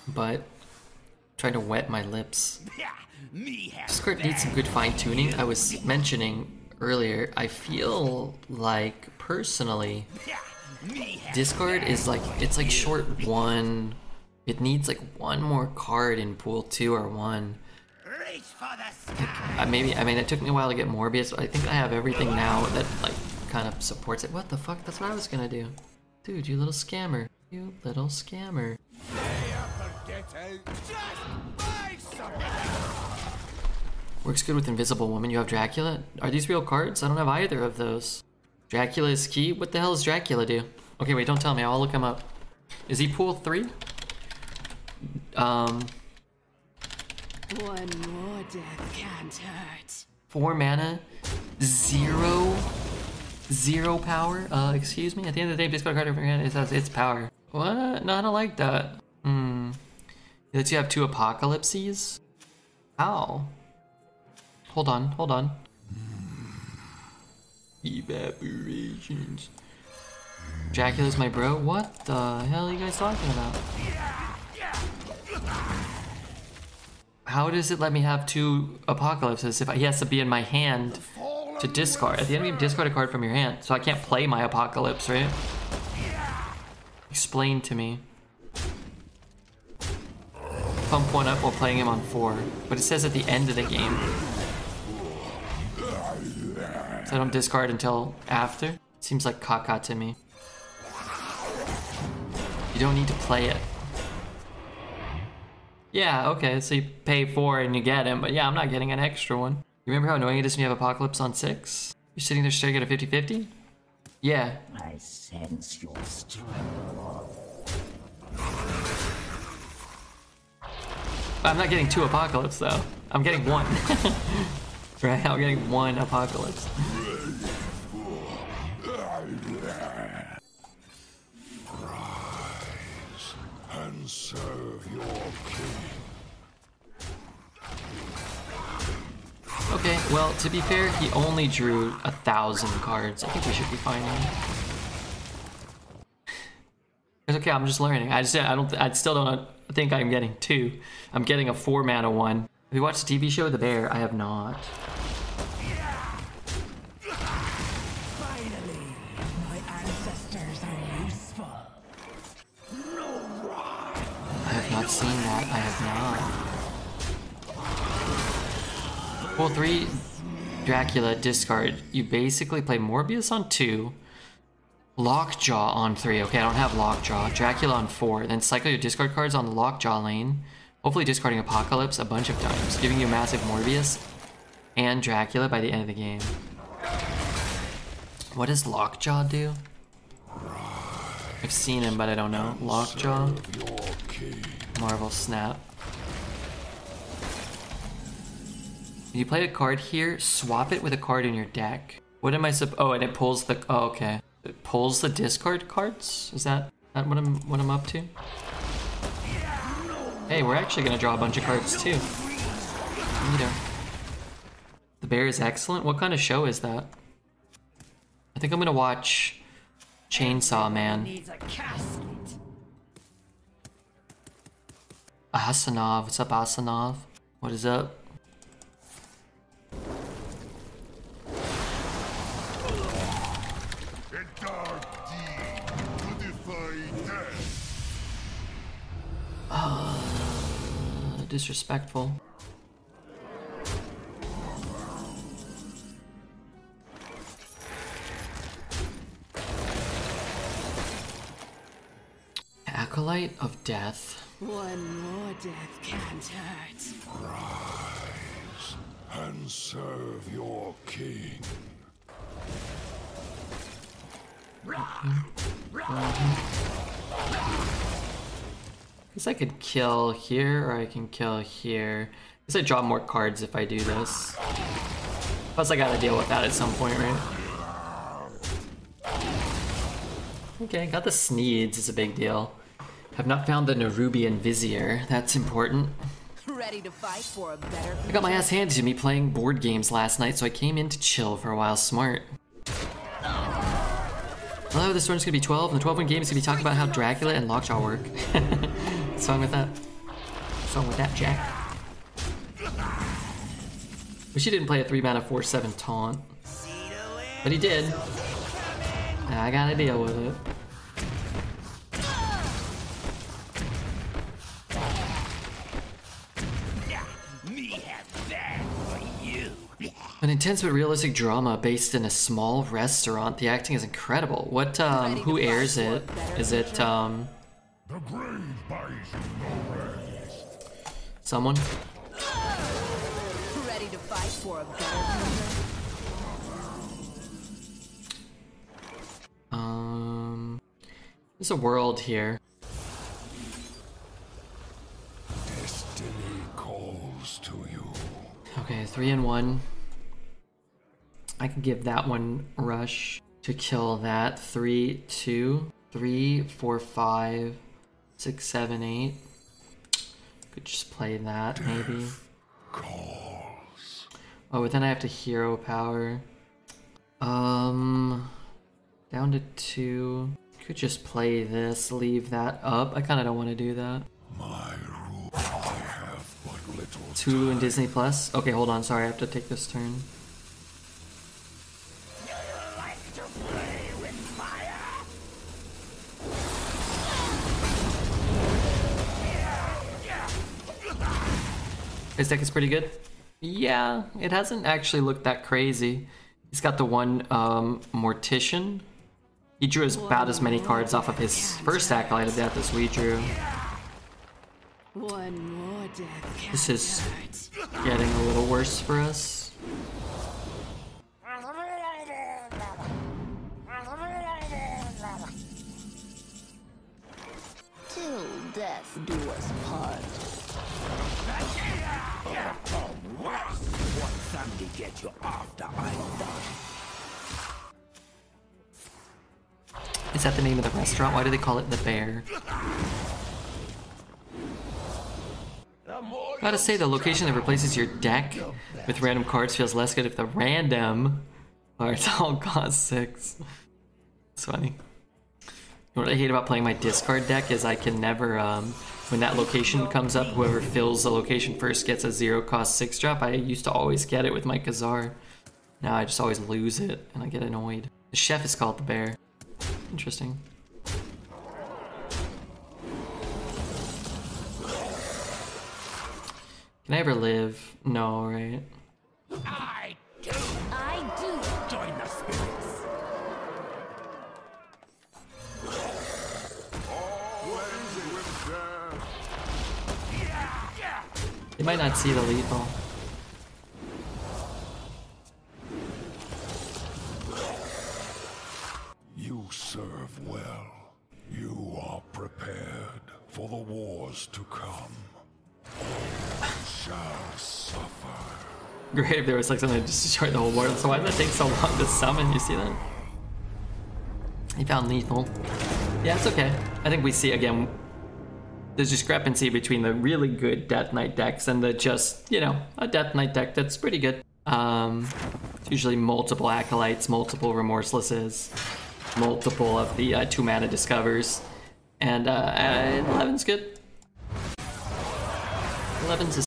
but I'm trying to wet my lips. This card needs some good fine tuning. I was mentioning earlier, I feel like personally, discard is like, it's like short one. It needs like one more card in pool 2 or 1. Reach for the sky. Maybe, I mean, it took me a while to get Morbius, but I think I have everything now that like kind of supports it. What the fuck? That's what I was gonna do. Dude, you little scammer. You little scammer. Works good with Invisible Woman. You have Dracula? Are these real cards? I don't have either of those. Dracula is key? What the hell does Dracula do? Okay, wait, don't tell me. I'll look him up. Is he pool 3? One more death can't hurt. 4 mana, 0 power. Excuse me. At the end of the day, discard a card over your hand. It has its power. What? No, I don't like that. It lets you have 2 apocalypses. How? Hold on. Evaporations. Dracula's my bro. What the hell are you guys talking about? How does it let me have 2 apocalypses if he has to be in my hand to discard? At the end of the game, discard a card from your hand, so I can't play my apocalypse, right? Explain to me. Pump 1 up while playing him on 4, but it says at the end of the game. So I don't discard until after? Seems like caca to me. You don't need to play it. Yeah, okay, so you pay 4 and you get him, but yeah, I'm not getting an extra one. You remember how annoying it is when you have Apocalypse on 6? You're sitting there staring at a 50-50? Yeah. I sense your strength. I'm not getting 2 Apocalypse though. I'm getting 1. Right, I'm getting 1 Apocalypse. Rise and serve your king. Okay, well, to be fair, he only drew 1,000 cards. I think we should be fine now. It's okay, I'm just learning. I still don't think I'm getting 2. I'm getting a 4 mana one. Have you watched the TV show The Bear? I have not. Finally, my ancestors are useful. I have not seen that. I have not. Pool 3, Dracula, discard. You basically play Morbius on 2, Lockjaw on 3. Okay, I don't have Lockjaw. Dracula on 4. Then cycle your discard cards on the Lockjaw lane. Hopefully discarding Apocalypse a bunch of times, giving you massive Morbius and Dracula by the end of the game. What does Lockjaw do? I've seen him, but I don't know. Lockjaw? Serve your king. Marvel Snap. When you play a card here, swap it with a card in your deck. What am I oh, and it pulls the, oh, okay. It pulls the discard cards? Is that what I'm up to? Hey, we're actually gonna draw a bunch of cards too. Neato. The bear is excellent. What kind of show is that? I think I'm gonna watch Chainsaw Man. Needs a casket. Asanov, what's up, Asanov? What is up? A dark deed to defy death. Disrespectful. Acolyte of Death. One more death can't hurt. Rise and serve your king. Guess I could kill here, or I can kill here. Guess I draw more cards if I do this. Plus I gotta deal with that at some point, right? Okay, got the Sneeds, is a big deal. Have not found the Nerubian Vizier, that's important. Ready to fight for a better I got my ass handed to me playing board games last night, so I came in to chill for a while. Smart. Hello, this one's gonna be 12, and the 12-1 game is gonna be talking about how Dracula and Lockjaw work. What's wrong with that? What's wrong with that, Jack? Wish he didn't play a 3-mana 4/7 taunt. But he did. And I gotta deal with it. An intense but realistic drama based in a small restaurant. The acting is incredible. What, who airs it? Is it, The grave buys you no rest. someone? ready to fight for a better future. There's a world here. Destiny calls to you. Okay, 3 and 1. I can give that one rush to kill that. 3, 2, 3, 4, 5, 6, 7, 8. Could just play that maybe. Calls. Oh, but then I have to hero power. Down to 2. Could just play this, leave that up. I kind of don't want to do that. My rule, I have but little Hulu and Disney Plus. Okay, hold on. Sorry, I have to take this turn. His deck is pretty good. Yeah, it hasn't actually looked that crazy. He's got the one Mortician. He drew about as many cards off of his first Acolyte of Death as we drew. One more death can't This is hurt. getting a little worse for us. Till death do us part. One family get you after I'm done. Is that the name of the restaurant? Why do they call it the Bear? Gotta say, the location that replaces your deck with random cards feels less good if the random cards all cost 6. It's funny. What I hate about playing my discard deck is I can never, when that location comes up, whoever fills the location first gets a 0-cost 6 drop. I used to always get it with my Khazar. Now I just always lose it, and I get annoyed. The chef is called the Bear. Interesting. Can I ever live? No, right? I do join the spirits. They might not see the lethal. You serve well. You are prepared For the wars to come, all shall suffer. Great if there was like something to just destroy the whole board. So why did that take so long to summon? You see that? He found lethal. Yeah, it's okay. I think we see again the discrepancy between the really good Death Knight decks and the just, you know, a Death Knight deck that's pretty good. It's usually multiple Acolytes, multiple Remorselesses, multiple of the 2-mana Discovers, and 11's good. 11's a